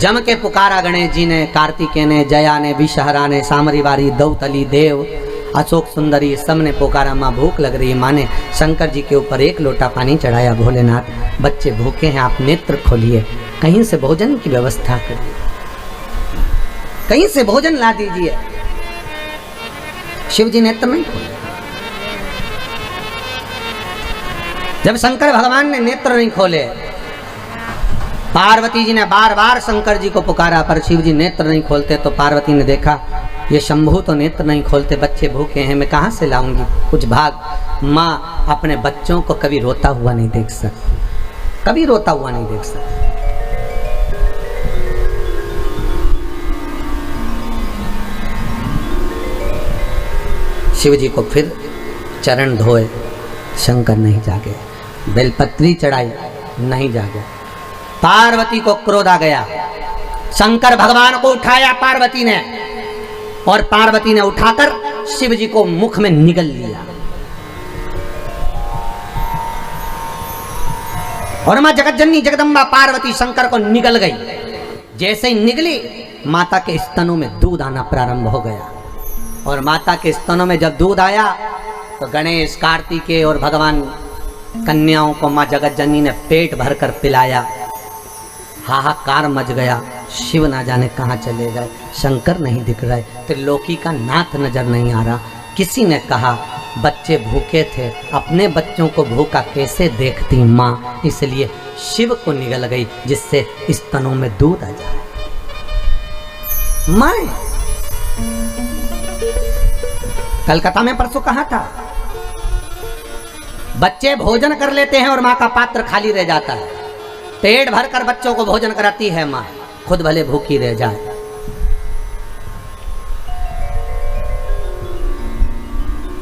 जम के पुकारा गणेश जी ने, कार्तिकेय ने, जया ने, विषहरा ने, सामरीवारी, दौतली, देव, अशोक सुंदरी, सब ने पुकारा। माँ भूख लग रही है। माँ ने शंकर जी के ऊपर 1 लोटा पानी चढ़ाया। भोलेनाथ बच्चे भूखे हैं, आप नेत्र खोलिए, कहीं से भोजन की व्यवस्था करिए, कहीं से भोजन ला दीजिए। शिव जी नेत्र नहीं खोले। जब शंकर भगवान ने नेत्र नहीं खोले, पार्वती जी ने बार बार शंकर जी को पुकारा, पर शिव जी नेत्र नहीं खोलते। तो पार्वती ने देखा ये शंभू तो नेत्र नहीं खोलते, बच्चे भूखे हैं, मैं कहाँ से लाऊंगी कुछ भाग। माँ अपने बच्चों को कभी रोता हुआ नहीं देख सकती, कभी रोता हुआ नहीं देख सकती। शिव जी को फिर चरण धोए, शंकर नहीं जागे। बेलपत्री चढ़ाई, नहीं जागे। पार्वती को क्रोध आ गया। शंकर भगवान को उठाया पार्वती ने, और पार्वती ने उठाकर शिव जी को मुख में निगल लिया। और मां जगतजननी जगदम्बा पार्वती शंकर को निगल गई। जैसे ही निगली, माता के स्तनों में दूध आना प्रारंभ हो गया। और माता के स्तनों में जब दूध आया तो गणेश, कार्तिकेय और भगवान कन्याओं को मां जगतजननी ने पेट भरकर पिलाया। हाहाकार मच गया। शिव ना जाने कहाँ चले गए, शंकर नहीं दिख रहे, त्रिलोकी का नाथ नजर नहीं आ रहा। किसी ने कहा बच्चे भूखे थे, अपने बच्चों को भूखा कैसे देखती माँ, इसलिए शिव को निगल गई जिससे स्तनों में दूध आ जाए। मैं कलकत्ता में परसों कहा था, बच्चे भोजन कर लेते हैं और माँ का पात्र खाली रह जाता है। पेट भरकर बच्चों को भोजन कराती है माँ, खुद भले भूखी रह जाए।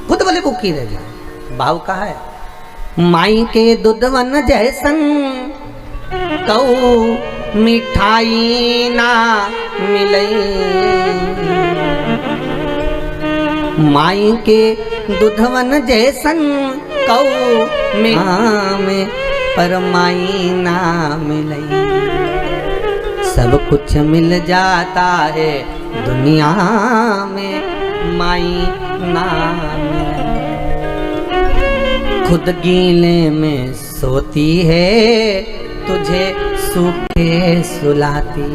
खुद भले भूखी रह जाए। भाव कहा है, माई के दूधवन जैसन कऊ मिठाई ना मिलई। माई के दूधवन जैसन कऊ में पर माई ना मिलई। सब कुछ मिल जाता है दुनिया में, माई ना मिलई। खुद गीले में सोती है, तुझे सूखे सुलाती।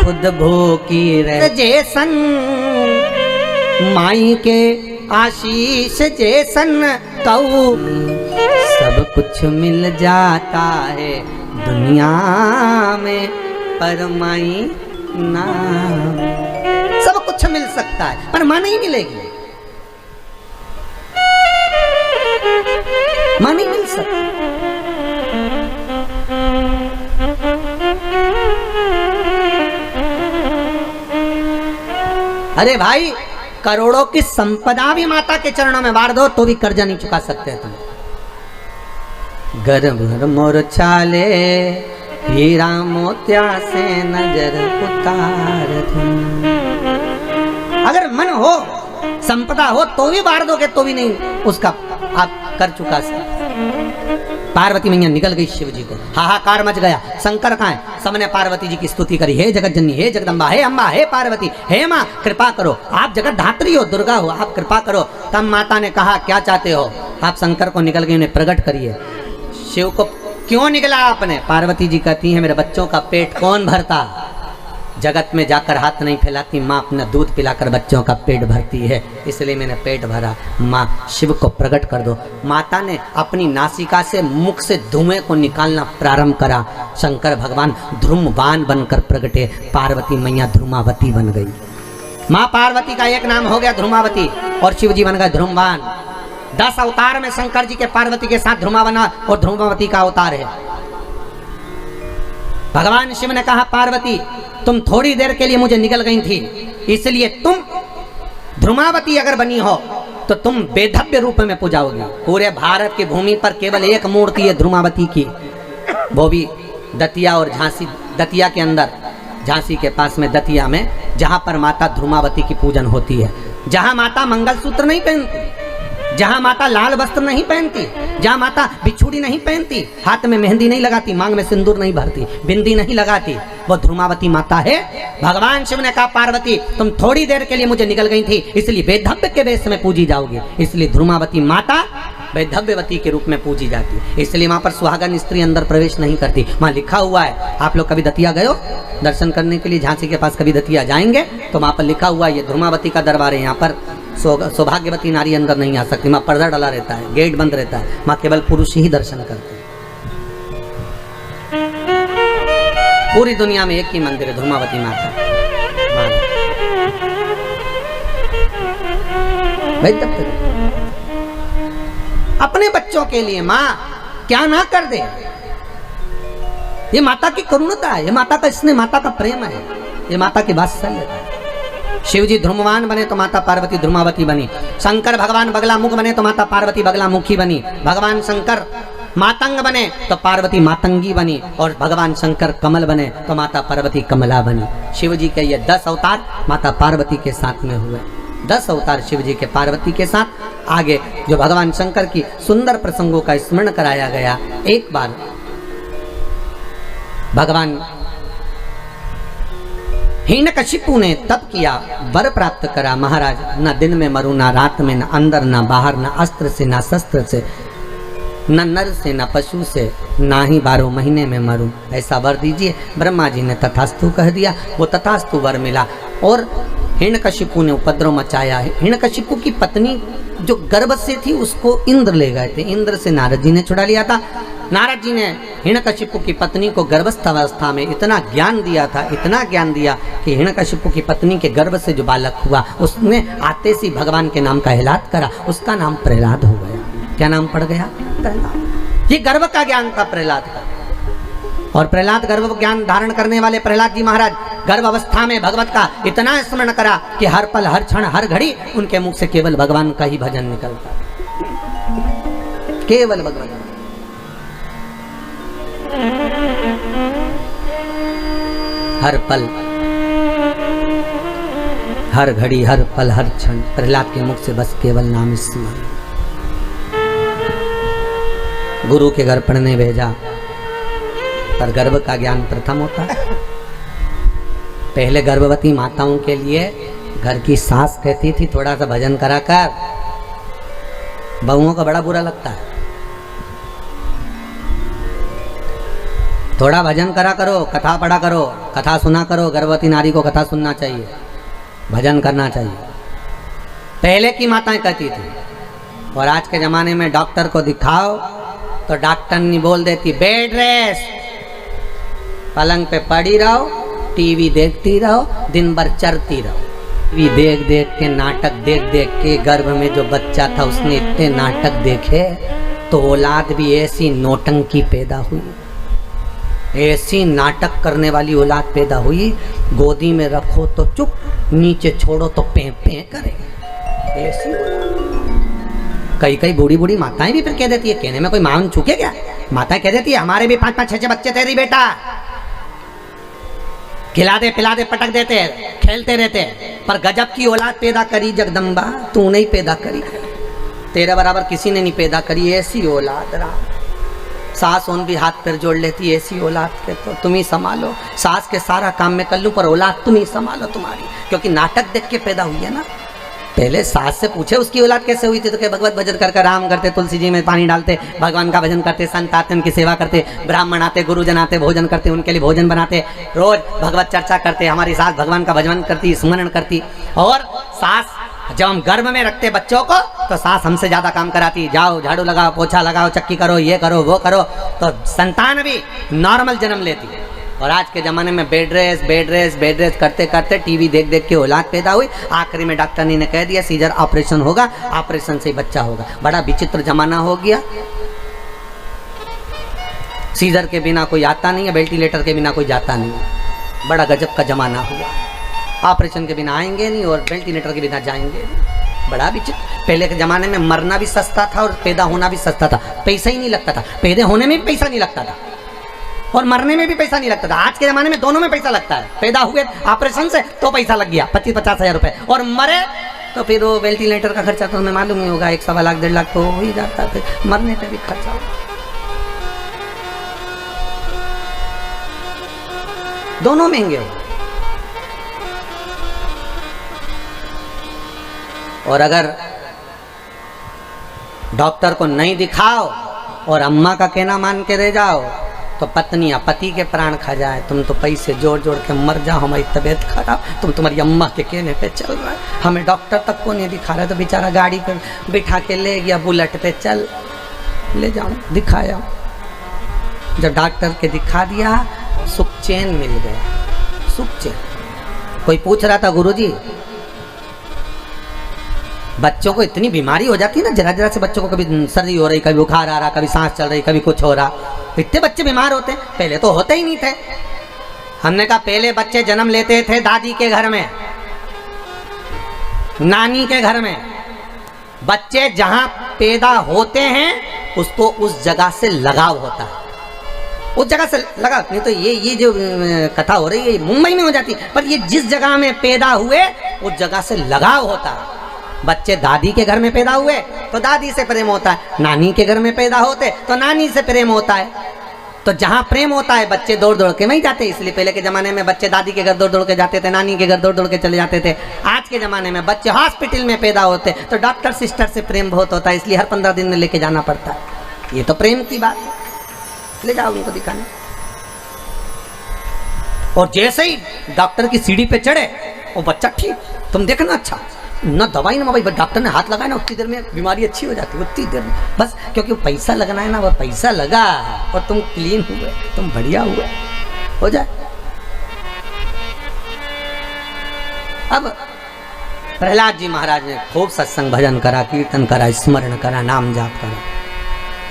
खुद भूखी रह जैसन, माई के आशीष जैसन कऊ। सब कुछ मिल जाता है दुनिया में, पर माई ना। सब कुछ मिल सकता है पर मां नहीं मिलेगी, मां नहीं मिल सकती। अरे भाई, करोड़ों की संपदा भी माता के चरणों में बांट दो तो भी कर्जा नहीं चुका सकते तुम। घर भर मोर छाले, हीरा मोतिया से नजर उतार दूं। अगर मन हो, संपदा हो तो भी बांट दोगे तो भी नहीं उसका आप कर चुका सकते। पार्वती मैया निकल गई शिव जी को, हाहाकार मच गया। शंकर कहाँ है? सबने पार्वती जी की स्तुति करी, हे जगतजननी, हे जगदम्बा, हे अम्बा, हे पार्वती, हे माँ कृपा करो, आप जगत धात्री हो, दुर्गा हो, आप कृपा करो। तब माता ने कहा क्या चाहते हो? आप शंकर को निकल गए, उन्हें प्रकट करिए। शिव को क्यों निगला आपने? पार्वती जी कहती हैं मेरे बच्चों का पेट कौन भरता? जगत में जाकर हाथ नहीं फैलाती, माँ अपना दूध पिलाकर बच्चों का पेट भरती है, इसलिए मैंने पेट भरा। माँ शिव को प्रकट कर दो। माता ने अपनी नासिका से, मुख से धुएं को निकालना प्रारंभ करा। शंकर भगवान ध्रुमवान बनकर प्रकटे, पार्वती मैया ध्रुमावती बन गई। माँ पार्वती का एक नाम हो गया ध्रुमावती और शिव जी बन गए ध्रुमवान। 10 अवतार में शंकर जी के पार्वती के साथ ध्रुमावना और ध्रुमावती का अवतार है। भगवान शिव ने कहा पार्वती तुम थोड़ी देर के लिए मुझे निकल गई थी, इसलिए तुम ध्रुमावती अगर बनी हो तो तुम बेधव्य रूप में पूजाओगी। पूरे भारत की भूमि पर केवल एक मूर्ति है ध्रुमावती की, वो भी दतिया और झांसी, दतिया के अंदर, झांसी के पास में दतिया में, जहां पर माता ध्रुमावती की पूजन होती है। जहां माता मंगलसूत्र नहीं पहनती, जहां माता लाल वस्त्र नहीं पहनती, जहां माता बिछुड़ी नहीं पहनती, हाथ में मेहंदी नहीं लगाती, मांग में सिंदूर नहीं भरती, बिंदी नहीं लगाती, वो ध्रुमावती माता है। भगवान शिव ने कहा पार्वती तुम थोड़ी देर के लिए मुझे निकल गई थी, इसलिए बेधव्य के वेश में पूजी जाओगी, इसलिए ध्रुमावती माता वैधव्यवती के रूप में पूजी जाती है। इसलिए वहां पर सुहागन स्त्री अंदर प्रवेश नहीं करती। वहां लिखा हुआ है, आप लोग कभी दतिया गए हो दर्शन करने के लिए, झांसी के पास कभी दतिया जाएंगे तो वहां पर लिखा हुआ है ये ध्रुमावती का दरबार है, यहाँ पर सौभाग्यवती नारी अंदर नहीं आ सकती। वहां पर्दा डाला रहता है, गेट बंद रहता है, वहां केवल पुरुष ही दर्शन करते हैं। पूरी दुनिया में एक ही मंदिर है ध्रुमावती माता। अपने बच्चों के लिए माँ क्या ना कर दे, ये माता की करुणता है, ये माता का स्नेह, माता का प्रेम है, ये माता की वात्सल्य है। शिव जी ध्रुमवान बने तो माता पार्वती ध्रुमावती बनी। शंकर भगवान बगलामुख बने तो माता पार्वती बगलामुखी बनी। भगवान शंकर मातंग बने तो पार्वती मातंगी बनी, और भगवान शंकर कमल बने तो माता पार्वती कमला बनी। शिव जी के ये 10 अवतार माता पार्वती के साथ में हुए। 10 अवतार शिव जी के पार्वती के साथ। आगे जो भगवान शंकर की सुंदर प्रसंगों का स्मरण कराया गया। एक बार भगवान हिरण्यकशिपु ने तप किया, वर प्राप्त करा, महाराज न दिन में मरूं, ना रात में, न अंदर न बाहर, न अस्त्र से न शस्त्र से, न नर से न पशु से, ना ही 12 महीने में मरूं, ऐसा वर दीजिए। ब्रह्मा जी ने तथास्तु कह दिया, वो तथास्तु वर मिला। और हिरण्यकशिपु ने उपद्रव मचाया। हिरण्यकशिपु की पत्नी जो गर्भ से थी उसको इंद्र ले गए थे, इंद्र से नारद जी ने छुड़ा लिया था। नारद जी ने हिरण्यकशिपु की पत्नी को गर्भस्थ अवस्था में इतना ज्ञान दिया था, इतना ज्ञान दिया कि हिरण्यकशिपु की पत्नी के गर्भ से जो बालक हुआ उसने आते से भगवान के नाम का हिलात करा, उसका नाम प्रहलाद हो गया। क्या नाम पड़ गया? प्रहलाद। ये गर्भ का ज्ञान था प्रहलाद का। और प्रहलाद गर्भ ज्ञान धारण करने वाले प्रहलाद जी महाराज गर्भ अवस्था में भगवत का इतना स्मरण करा कि हर पल, हर क्षण, हर घड़ी उनके मुख से केवल भगवान का ही भजन निकलता, केवल भगवान। हर पल, हर घड़ी, हर पल, हर क्षण प्रहलाद के मुख से बस केवल नाम स्मरण। गुरु के घर पढ़ने भेजा, पर गर्भ का ज्ञान प्रथम होता है। पहले गर्भवती माताओं के लिए घर की सास कहती थी थोड़ा सा भजन करा कर, बहुओं को बड़ा बुरा लगता है, थोड़ा भजन करा करो, कथा पढ़ा करो, कथा सुना करो। गर्भवती नारी को कथा सुनना चाहिए, भजन करना चाहिए, पहले की माताएं कहती थी। और आज के ज़माने में डॉक्टर को दिखाओ तो डॉक्टर नहीं बोल देती बेड रेस्ट, पलंग पे पड़ी रहो, टीवी देखती रहो, दिन भर चरती रहो। टीवी देख देख के, नाटक देख देख के गर्भ में जो बच्चा था उसने इतने नाटक देखे तो औलाद भी ऐसी नौटंकी पैदा हुई, ऐसी नाटक करने वाली औलाद पैदा हुई। गोदी में रखो तो चुप, नीचे छोड़ो तो पे पे करे, ऐसी। कई कई बूढ़ी बूढ़ी माताएं भी फिर कह देती है, कहने में कोई मान चुके क्या, माताएं कह देती है हमारे भी 5-5 6-6 बच्चे थे बेटा, खिला दे पिला दे पटक देते, खेलते रहते, पर गजब की औलाद पैदा करी जगदम्बा, तू नहीं पैदा करी, तेरे बराबर किसी ने नहीं पैदा करी, ऐसी औलाद। सास उन भी हाथ पैर जोड़ लेती, ऐसी औलाद के तो तुम ही संभालो, सास के सारा काम में कर लूँ पर औलाद तुम ही संभालो तुम्हारी, क्योंकि नाटक देख के पैदा हुई है ना। पहले सास से पूछे उसकी औलाद कैसे हुई थी, तो क्या भगवत भजन करके राम करते, तुलसी जी में पानी डालते, भगवान का भजन करते, संत आते उनकी सेवा करते, ब्राह्मण आते, गुरुजन आते, भोजन करते, उनके लिए भोजन बनाते, रोज भगवत चर्चा करते। हमारी सास भगवान का भजन करती, स्मरण करती। और सास जब हम गर्भ में रखते बच्चों को तो सास हमसे ज्यादा काम कराती, जाओ झाड़ू लगाओ, पोछा लगाओ, चक्की करो, ये करो वो करो, तो संतान भी नॉर्मल जन्म लेती है। और आज के ज़माने में बेड रेस्ट करते करते टीवी देख देख के औलाद पैदा हुई। आखिरी में डॉक्टर ने कह दिया सीजर ऑपरेशन होगा, ऑपरेशन से ही बच्चा होगा। बड़ा विचित्र जमाना हो गया। सीजर के बिना कोई आता नहीं है, वेंटिलेटर के बिना कोई जाता नहीं है। बड़ा गजब का जमाना हुआ। ऑपरेशन के बिना आएंगे नहीं और वेंटिलेटर के बिना जाएंगे नहीं। बड़ा विचित्र। पहले के ज़माने में मरना भी सस्ता था और पैदा होना भी सस्ता था, पैसा ही नहीं लगता था। पैदा होने में भी पैसा नहीं लगता था और मरने में भी पैसा नहीं लगता था। आज के ज़माने में दोनों में पैसा लगता है। पैदा हुए ऑपरेशन से तो पैसा लग गया 25-50 हज़ार रुपये, और मरे तो फिर वो वेंटिलेटर का खर्चा तो हमें मालूम ही होगा, 1-1.25 लाख 1.5 लाख तो हो ही जाता है। मरने पे भी खर्चा होगा। दोनों महंगे हो। और अगर डॉक्टर को नहीं दिखाओ और अम्मा का कहना मान के रह जाओ तो पत्नियां पति के प्राण खा जाए। तुम तो पैसे जोड़ जोड़ के मर जाओ, हमारी तबीयत खराब, तुम तुम्हारी अम्मा के कहने पे चल रहा है, हमें डॉक्टर तक को नहीं दिखा रहा, तो बेचारा गाड़ी पे बिठा के ले गया, बुलेट पे चल ले जाओ दिखाया। जब डॉक्टर के दिखा दिया सुख चैन मिल गया, सुख चैन। कोई पूछ रहा था गुरुजी बच्चों को इतनी बीमारी हो जाती है ना, जरा जरा से बच्चों को कभी सर्दी हो रही, कभी बुखार आ रहा, कभी सांस चल रही, कभी कुछ हो रहा, इतने बच्चे बीमार होते हैं। पहले तो होते ही नहीं थे। हमने कहा पहले बच्चे जन्म लेते थे दादी के घर में, नानी के घर में। बच्चे जहां पैदा होते हैं उसको उस जगह से लगाव होता है, उस जगह से लगा। नहीं तो ये जो कथा हो रही है मुंबई में हो जाती, पर ये जिस जगह में पैदा हुए उस जगह से लगाव होता है। बच्चे दादी के घर में पैदा हुए तो दादी से प्रेम होता है, नानी के घर में पैदा होते तो नानी से प्रेम होता है। तो जहाँ प्रेम होता है बच्चे दौड़ दौड़ के वहीं जाते। इसलिए पहले के ज़माने में बच्चे दादी के घर दौड़ दौड़ के जाते थे, नानी के घर दौड़ दौड़ के चले जाते थे। आज के ज़माने में बच्चे हॉस्पिटल में पैदा होते तो डॉक्टर सिस्टर से प्रेम बहुत होता है, इसलिए हर 15 दिन में लेके जाना पड़ता है। ये तो प्रेम की बात है, ले जाओ उनको दिखाने। और जैसे ही डॉक्टर की सीढ़ी पे चढ़े वो बच्चा ठीक, तुम देखना अच्छा न दवाई ना भाई, डॉक्टर ने हाथ लगाया ना उतनी देर में बीमारी अच्छी हो जाती है, उतनी देर में बस। क्योंकि पैसा लगना है ना, वह पैसा लगा और तुम क्लीन हुए, तुम बढ़िया हुए, हो जाए। अब प्रहलाद जी महाराज ने खूब सत्संग भजन करा, कीर्तन करा, स्मरण करा, नाम जाप करा,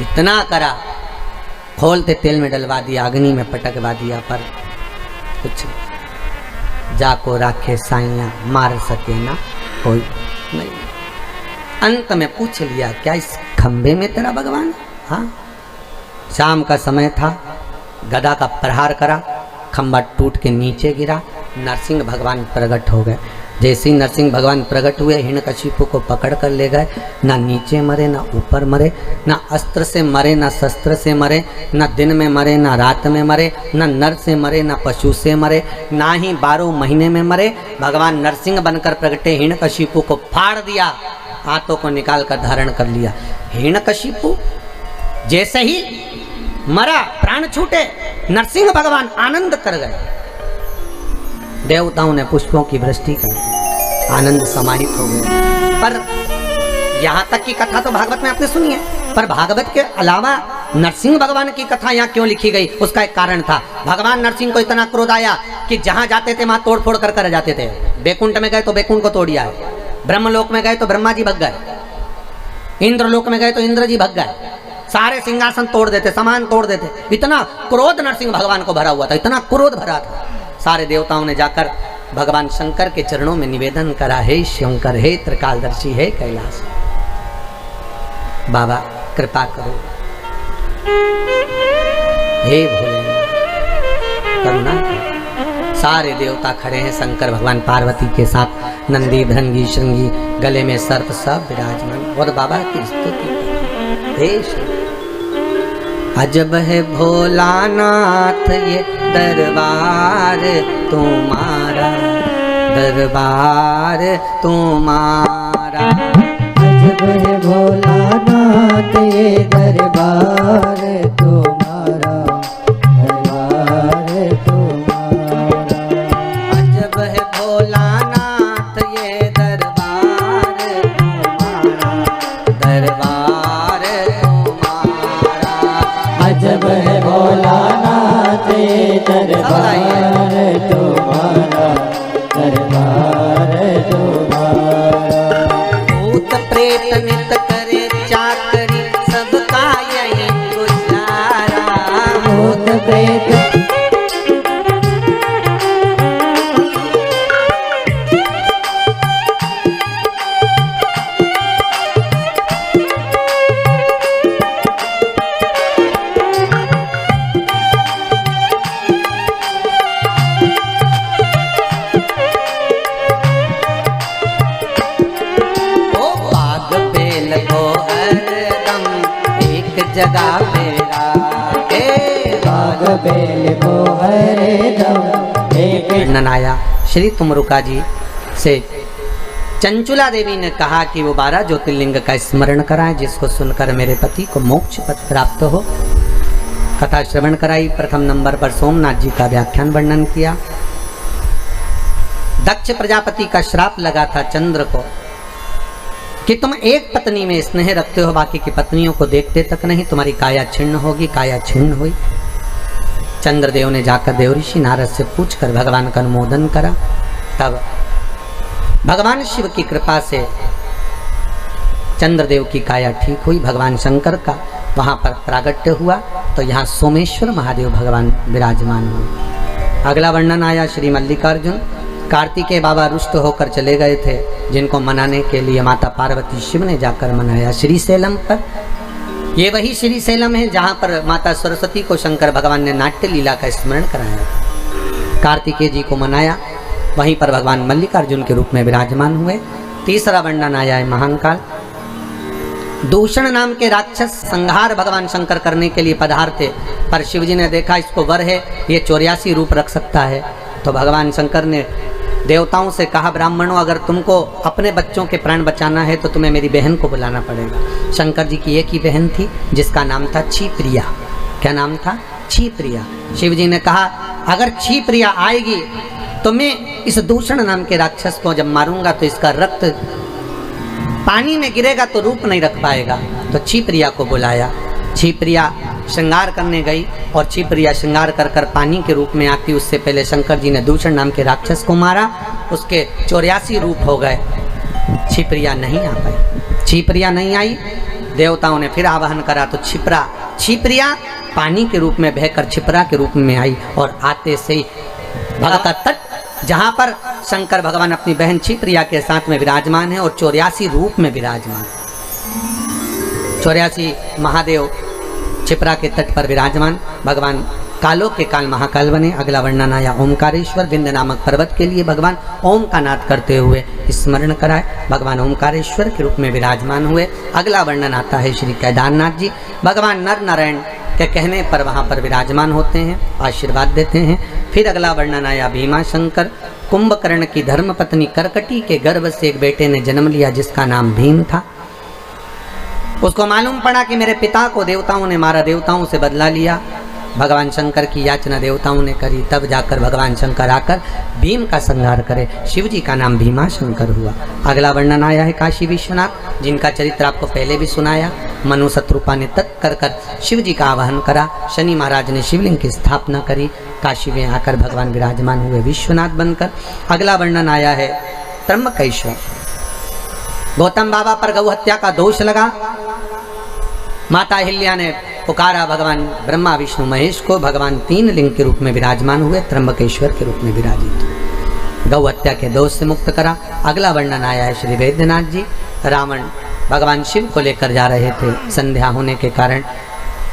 इतना करा, खोलते तेल में डलवा दिया, अग्नि में पटकवा दिया, पर कुछ जाको राखे साइया मार सके ना कोई नहीं। अंत में पूछ लिया क्या इस खंबे में तेरा भगवान? हाँ। शाम का समय था, गदा का प्रहार करा, खंबा टूट के नीचे गिरा, नरसिंह भगवान प्रकट हो गए। जैसे ही नरसिंह भगवान प्रकट हुए हिरण्यकशिपु को पकड़ कर ले गए। ना नीचे मरे ना ऊपर मरे, ना अस्त्र से मरे ना शस्त्र से मरे, ना दिन में मरे ना रात में मरे, ना नर से मरे ना पशु से मरे, ना ही 12 महीने में मरे। भगवान नरसिंह बनकर प्रकटे, हिरण्यकशिपु को फाड़ दिया, हाथों को निकाल कर धारण कर लिया। हिरण्यकशिपु जैसे ही मरा, प्राण छूटे, नरसिंह भगवान आनंद कर गए। देवताओं ने पुष्पों की वृष्टि कर दी, आनंद समाहित हो गए। पर यहाँ तक की कथा तो भागवत में आपने सुनी है, पर भागवत के अलावा नरसिंह भगवान की कथा यहाँ क्यों लिखी गई उसका एक कारण था। भगवान नरसिंह को इतना क्रोध आया कि जहाँ जाते थे वहाँ तोड़ फोड़ कर कर जाते थे। बैकुंठ में गए तो बैकुंठ को तोड़ आए, ब्रह्मलोक में गए तो ब्रह्मा जी भग गए, इंद्रलोक में गए तो इंद्र जी भग गए, सारे सिंहासन तोड़ देते, सामान तोड़ देते। इतना क्रोध नरसिंह भगवान को भरा हुआ था, इतना क्रोध भरा था। सारे देवताओं ने जाकर भगवान शंकर के चरणों में निवेदन करा, हे शंकर, हे त्रिकालदर्शी, हे कैलाश, बाबा कृपा करो, हे भोले करुणा करो। सारे देवता खड़े हैं, शंकर भगवान पार्वती के साथ, नंदी भृंगी श्रृंगी, गले में सर्प सब विराजमान, और बाबा की स्तुति। हे अजब है भोलानाथ ये दरबार तुम्हारा, दरबार तुम्हारा। अजब है भोलानाथ ये दरबार तुम्हारा, दरबार तुम्हारा। अजब है भोलानाथ ये दरबार तुम्हारा, दरबार तुम्हारा। अजब है भोलानाथ ये दरबार तुम्हारा, दरबार तुम्हारा। भूत प्रेत नित करे चाकरी, सबका यही गुजारा। भूत प्रेत जगह मेरा के बाग बेल को हरे दम एक वर्णन आया। श्री तुमरुका जी से चंचुला देवी ने कहा कि वो 12 ज्योतिर्लिंग का स्मरण कराएं, जिसको सुनकर मेरे पति को मोक्ष पद प्राप्त हो। कथा श्रवण कराई। प्रथम नंबर पर सोमनाथ जी का व्याख्यान वर्णन किया। दक्ष प्रजापति का श्राप लगा था चंद्र को कि तुम एक पत्नी में स्नेह रखते हो, बाकी की पत्नियों को देखते तक नहीं, तुम्हारी काया छिन्न होगी। काया छिन्न हुई। चंद्रदेव ने जाकर देवऋषि नारद से पूछकर भगवान का अनुमोदन करा। तब भगवान शिव की कृपा से चंद्रदेव की काया ठीक हुई। भगवान शंकर का वहां पर प्रागट्य हुआ तो यहाँ सोमेश्वर महादेव भगवान विराजमान हुए। अगला वर्णन आया। श्री मल्लिकार्जुन कार्तिकेय बाबा रुष्ट होकर चले गए थे, जिनको मनाने के लिए माता पार्वती शिव ने जाकर मनाया श्रीशैलम पर। ये वही श्रीशैलम है जहाँ पर माता सरस्वती को शंकर भगवान ने नाट्य लीला का स्मरण कराया। कार्तिकेय जी को मनाया, वहीं पर भगवान मल्लिकार्जुन के रूप में विराजमान हुए। तीसरा वर्णन आया है महाकाल। दूषण नाम के राक्षस संहार भगवान शंकर करने के लिए पधारते, पर शिवजी ने देखा इसको वर है, ये 84 रूप रख सकता है। तो भगवान शंकर ने देवताओं से कहा, ब्राह्मणों अगर तुमको अपने बच्चों के प्राण बचाना है तो तुम्हें मेरी बहन को बुलाना पड़ेगा। शंकर जी की एक ही बहन थी जिसका नाम था क्षीप्रिया। क्या नाम था? क्षीप्रिया। शिव जी ने कहा अगर क्षीप्रिया आएगी तो मैं इस दूषण नाम के राक्षस को जब मारूंगा तो इसका रक्त पानी में गिरेगा तो रूप नहीं रख पाएगा। तो क्षीप्रिया को बुलाया। क्षीप्रिया श्रृंगार करने गई और क्षीप्रिया श्रृंगार कर कर पानी के रूप में आती। उससे पहले शंकर जी ने दूषण नाम के राक्षस को मारा, उसके 84 रूप हो गए। क्षीप्रिया नहीं आ पाई। क्षीप्रिया नहीं आई, देवताओं ने फिर आवाहन करा तो क्षीप्रिया पानी के रूप में बहकर क्षिप्रा के रूप में आई और आते से ही भगता तट जहाँ पर शंकर भगवान अपनी बहन क्षिप्रिया के साथ में विराजमान है और 84 रूप में विराजमान। 84 महादेव क्षिप्रा के तट पर विराजमान। भगवान कालों के काल महाकाल बने। अगला वर्णन आया ओमकारेश्वर। विंध्य नामक पर्वत के लिए भगवान ओम का नाद करते हुए स्मरण कराए। भगवान ओमकारेश्वर के रूप में विराजमान हुए। अगला वर्णन आता है श्री केदारनाथ जी। भगवान नर नारायण के कहने पर वहाँ पर विराजमान होते हैं, आशीर्वाद देते हैं। फिर अगला वर्णन आया भीमा शंकर। कुंभकर्ण की धर्मपत्नी करकटी के गर्भ से एक बेटे ने जन्म लिया जिसका नाम भीम था। उसको मालूम पड़ा कि मेरे पिता को देवताओं ने मारा, देवताओं से बदला लिया। भगवान शंकर की याचना देवताओं ने करी, तब जाकर भगवान शंकर आकर भीम का संहार करे। शिव जी का नाम भीमा शंकर हुआ। अगला वर्णन आया है काशी विश्वनाथ, जिनका चरित्र आपको पहले भी सुनाया। मनु शत्रुपा ने तप कर कर शिव जी का आवाहन करा। शनि महाराज ने शिवलिंग की स्थापना करी। काशी में आकर भगवान विराजमान हुए विश्वनाथ बनकर। अगला वर्णन आया है त्र्यंबकेश्वर। गौतम बाबा पर गौ हत्या का दोष लगा। माता अहिल्या ने पुकारा भगवान ब्रह्मा विष्णु महेश को। भगवान 3 लिंग के रूप में विराजमान हुए, त्र्यंबकेश्वर के रूप में विराजित हुए। गौ हत्या के दोष से मुक्त करा। अगला वर्णन आया है श्री वैद्यनाथ जी। रावण भगवान शिव को लेकर जा रहे थे, संध्या होने के कारण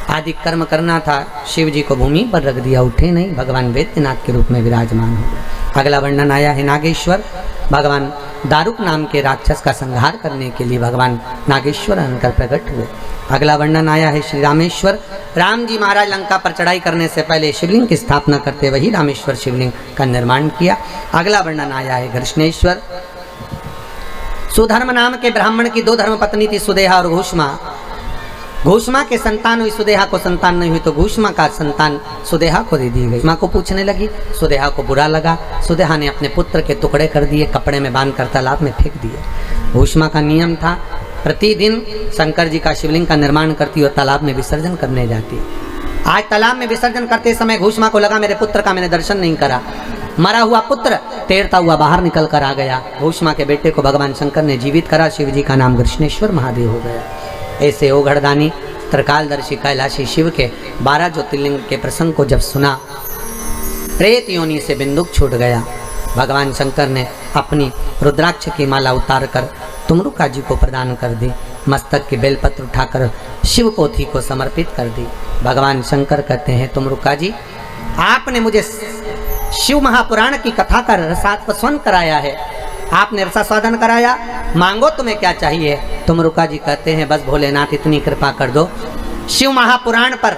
आदि कर्म करना था, शिव जी को भूमि पर रख दिया, उठे नहीं, भगवान वैद्यनाथ के रूप में विराजमान हुए। अगला वर्णन आया है नागेश्वर। भगवान दारुक नाम के राक्षस का संहार करने के लिए भगवान नागेश्वर बनकर प्रकट हुए। अगला वर्णन आया है श्री रामेश्वर। राम जी महाराज लंका पर चढ़ाई करने से पहले शिवलिंग की स्थापना करते वही रामेश्वर शिवलिंग का निर्माण किया। अगला वर्णन आया है कृष्णेश्वर। सुधर्म नाम के ब्राह्मण की 2 धर्मपत्नी थी, सुदेहा और घूष्मा। घूष्मा के संतान हुई, सुदेहा को संतान नहीं हुई, तो घूष्मा का संतान सुदेहा को दे दी गई। माँ को पूछने लगी, सुदेहा को बुरा लगा। सुदेहा ने अपने पुत्र के टुकड़े कर दिए, कपड़े में बांध कर तालाब में फेंक दिए। घूष्मा का नियम था, प्रतिदिन शंकर जी का शिवलिंग का निर्माण करती और तालाब में विसर्जन करने जाती। आज तालाब में विसर्जन करते समय घूष्मा को लगा मेरे पुत्र का मैंने दर्शन नहीं करा। मरा हुआ पुत्र तैरता हुआ बाहर निकल कर आ गया। घूष्मा के बेटे को भगवान शंकर ने जीवित करा, शिव जी का नाम कृष्णेश्वर महादेव हो गया। ऐसे ओघड़दानी त्रिकालदर्शी कैलाशी शिव के 12 ज्योतिर्लिंग के प्रसंग को जब सुना, प्रेत योनि से बिंदुक छूट गया। भगवान शंकर ने अपनी रुद्राक्ष की माला उतार कर तुमरुका जी को प्रदान कर दी। मस्तक के बेलपत्र उठाकर शिव पोथी को समर्पित कर दी। भगवान शंकर कहते हैं, तुमरुका जी, आपने मुझे शिव महापुराण की कथा का रसास्वादन कराया है, आपने रसास्वादन कराया, मांगो तुम्हें क्या चाहिए। तुमरुका जी कहते हैं, बस भोलेनाथ इतनी कृपा कर दो, शिव महापुराण पर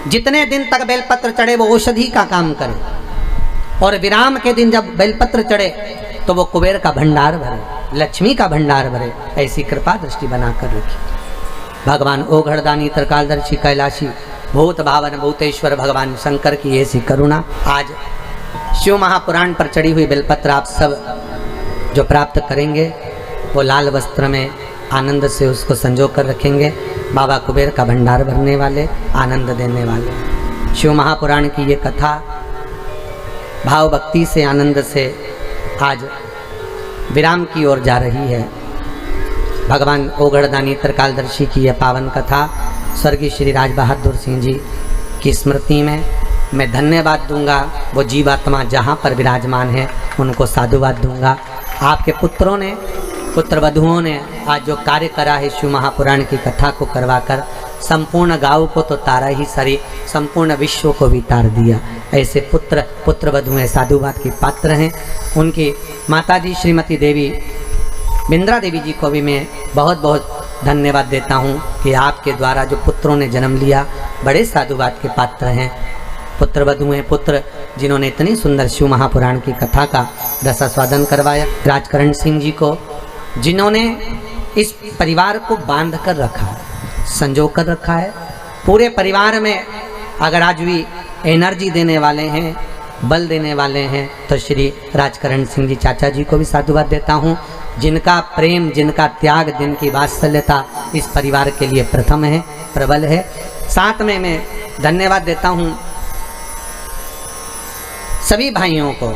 जितने दिन तक बेलपत्र चढ़े वो औषधि का काम करे, और विराम के दिन जब बेलपत्र चढ़े तो वो कुबेर का भंडार भरे, लक्ष्मी का भंडार भरे। ऐसी कृपा दृष्टि बनाकर रखी। भगवान ओघड़दानी त्रिकालदर्शी कैलाशी भूत भावन भूतेश्वर भगवान शंकर की ऐसी करुणा। आज शिव महापुराण पर चढ़ी हुई बेलपत्र आप सब जो प्राप्त करेंगे वो लाल वस्त्र में आनंद से उसको संजो कर रखेंगे। बाबा कुबेर का भंडार भरने वाले, आनंद देने वाले। शिव महापुराण की ये कथा भाव भक्ति से, आनंद से आज विराम की ओर जा रही है। भगवान ओघड़दानी त्रिकालदर्शी की यह पावन कथा स्वर्गीय श्री राज बहादुर सिंह जी की स्मृति में मैं धन्यवाद दूंगा। वो जीवात्मा जहाँ पर विराजमान है उनको साधुवाद दूंगा। आपके पुत्रों ने, पुत्र वधुओं ने आज जो कार्य करा है शिव महापुराण की कथा को करवाकर, संपूर्ण गाँव को तो तारा ही सरी, संपूर्ण विश्व को भी तार दिया। ऐसे पुत्र वधुएं साधुवाद की पात्र हैं। उनकी माताजी श्रीमती देवी बिंद्रा देवी जी को भी मैं बहुत बहुत धन्यवाद देता हूँ कि आपके द्वारा जो पुत्रों ने जन्म लिया बड़े साधुवाद के पात्र हैं। पुत्र वधुएं, पुत्र जिन्होंने इतनी सुंदर शिव महापुराण की कथा का रसास्वादन करवाया। राजकरण सिंह जी को, जिन्होंने इस परिवार को बांध कर रखा है, संजो कर रखा है। पूरे परिवार में अगर आज भी एनर्जी देने वाले हैं, बल देने वाले हैं, तो श्री राजकरण सिंह जी चाचा जी को भी साधुवाद देता हूँ। जिनका प्रेम, जिनका त्याग, जिनकी वात्सल्यता इस परिवार के लिए प्रथम है, प्रबल है। साथ में मैं धन्यवाद देता हूँ सभी भाइयों को।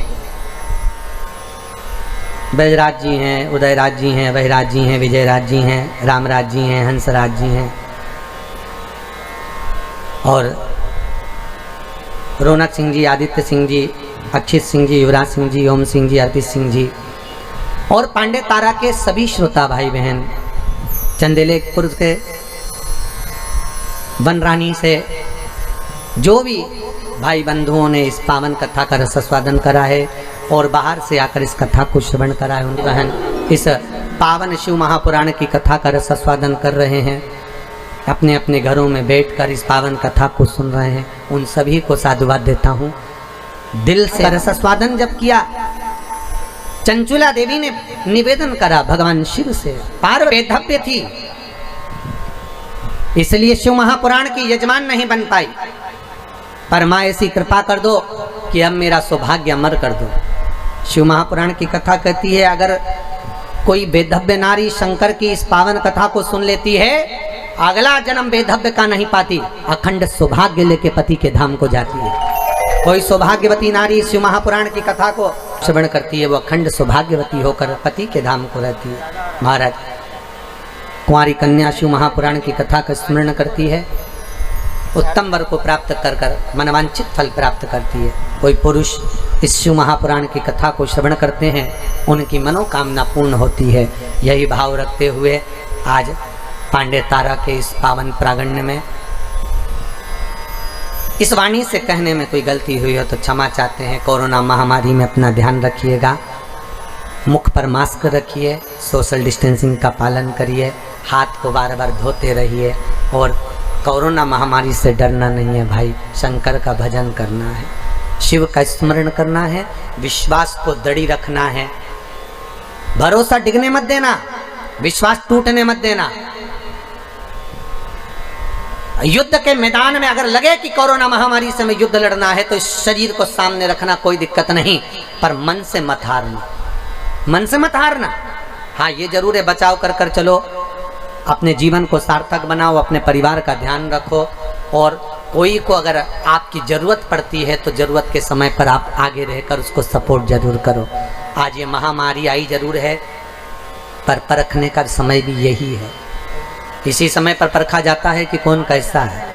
ब्रजराज जी हैं, उदयराज जी हैं, वहीराज जी हैं, विजयराज जी हैं, रामराज जी हैं, हंसराज जी हैं, और रौनक सिंह जी, आदित्य सिंह जी, अक्षित सिंह जी, युवराज सिंह जी, ओम सिंह जी, अर्पित सिंह जी, और पांडे तारा के सभी श्रोता भाई बहन, चंदेलेपुर के बनरानी से जो भी भाई बंधुओं ने इस पावन कथा का रसास्वादन करा है और बाहर से आकर इस कथा को श्रवण करा है, उन बहन इस पावन शिव महापुराण की कथा का रसास्वादन कर रहे हैं, अपने अपने घरों में बैठकर इस पावन कथा को सुन रहे हैं, उन सभी को साधुवाद देता हूँ। दिल से रसास्वादन जब किया, चंचुला देवी ने निवेदन करा भगवान शिव से, पार्वती धव्य थी इसलिए शिव महापुराण की यजमान नहीं बन पाई, पर माँ ऐसी कृपा कर दो कि अब मेरा सौभाग्य अमर कर दो। शिव महापुराण की कथा कहती है, अगर कोई बेधव्य नारी शंकर की इस पावन कथा को सुन लेती है, अगला जन्म बेधव्य का नहीं पाती, अखंड सौभाग्य लेके पति के धाम को जाती है। कोई सौभाग्यवती नारी शिव महापुराण की कथा को श्रवण करती है, वो अखंड सौभाग्यवती होकर पति के धाम को रहती है। महाराज, कुंवारी कन्या शिव महापुराण की कथा का स्मरण करती है, उत्तम वर को प्राप्त कर कर मनवांछित फल प्राप्त करती है। कोई पुरुष इस शिव महापुराण की कथा को श्रवण करते हैं, उनकी मनोकामना पूर्ण होती है। यही भाव रखते हुए आज पांडे तारा के इस पावन प्रांगण में इस वाणी से कहने में कोई गलती हुई हो तो क्षमा चाहते हैं। कोरोना महामारी में अपना ध्यान रखिएगा, मुख पर मास्क रखिए, सोशल डिस्टेंसिंग का पालन करिए, हाथ को बार बार धोते रहिए, और कोरोना महामारी से डरना नहीं है भाई, शंकर का भजन करना है, शिव का स्मरण करना है, विश्वास को दृढ़ रखना है, भरोसा डिगने मत देना, विश्वास टूटने मत देना। युद्ध के मैदान में अगर लगे कि कोरोना महामारी से हमें युद्ध लड़ना है तो इस शरीर को सामने रखना कोई दिक्कत नहीं, पर मन से मत हारना, मन से मत हारना। हाँ ये जरूर है, बचाव कर कर चलो, अपने जीवन को सार्थक बनाओ, अपने परिवार का ध्यान रखो, और कोई को अगर आपकी ज़रूरत पड़ती है तो ज़रूरत के समय पर आप आगे रहकर उसको सपोर्ट जरूर करो। आज ये महामारी आई जरूर है, पर परखने का समय भी यही है। इसी समय पर परखा जाता है कि कौन कैसा है।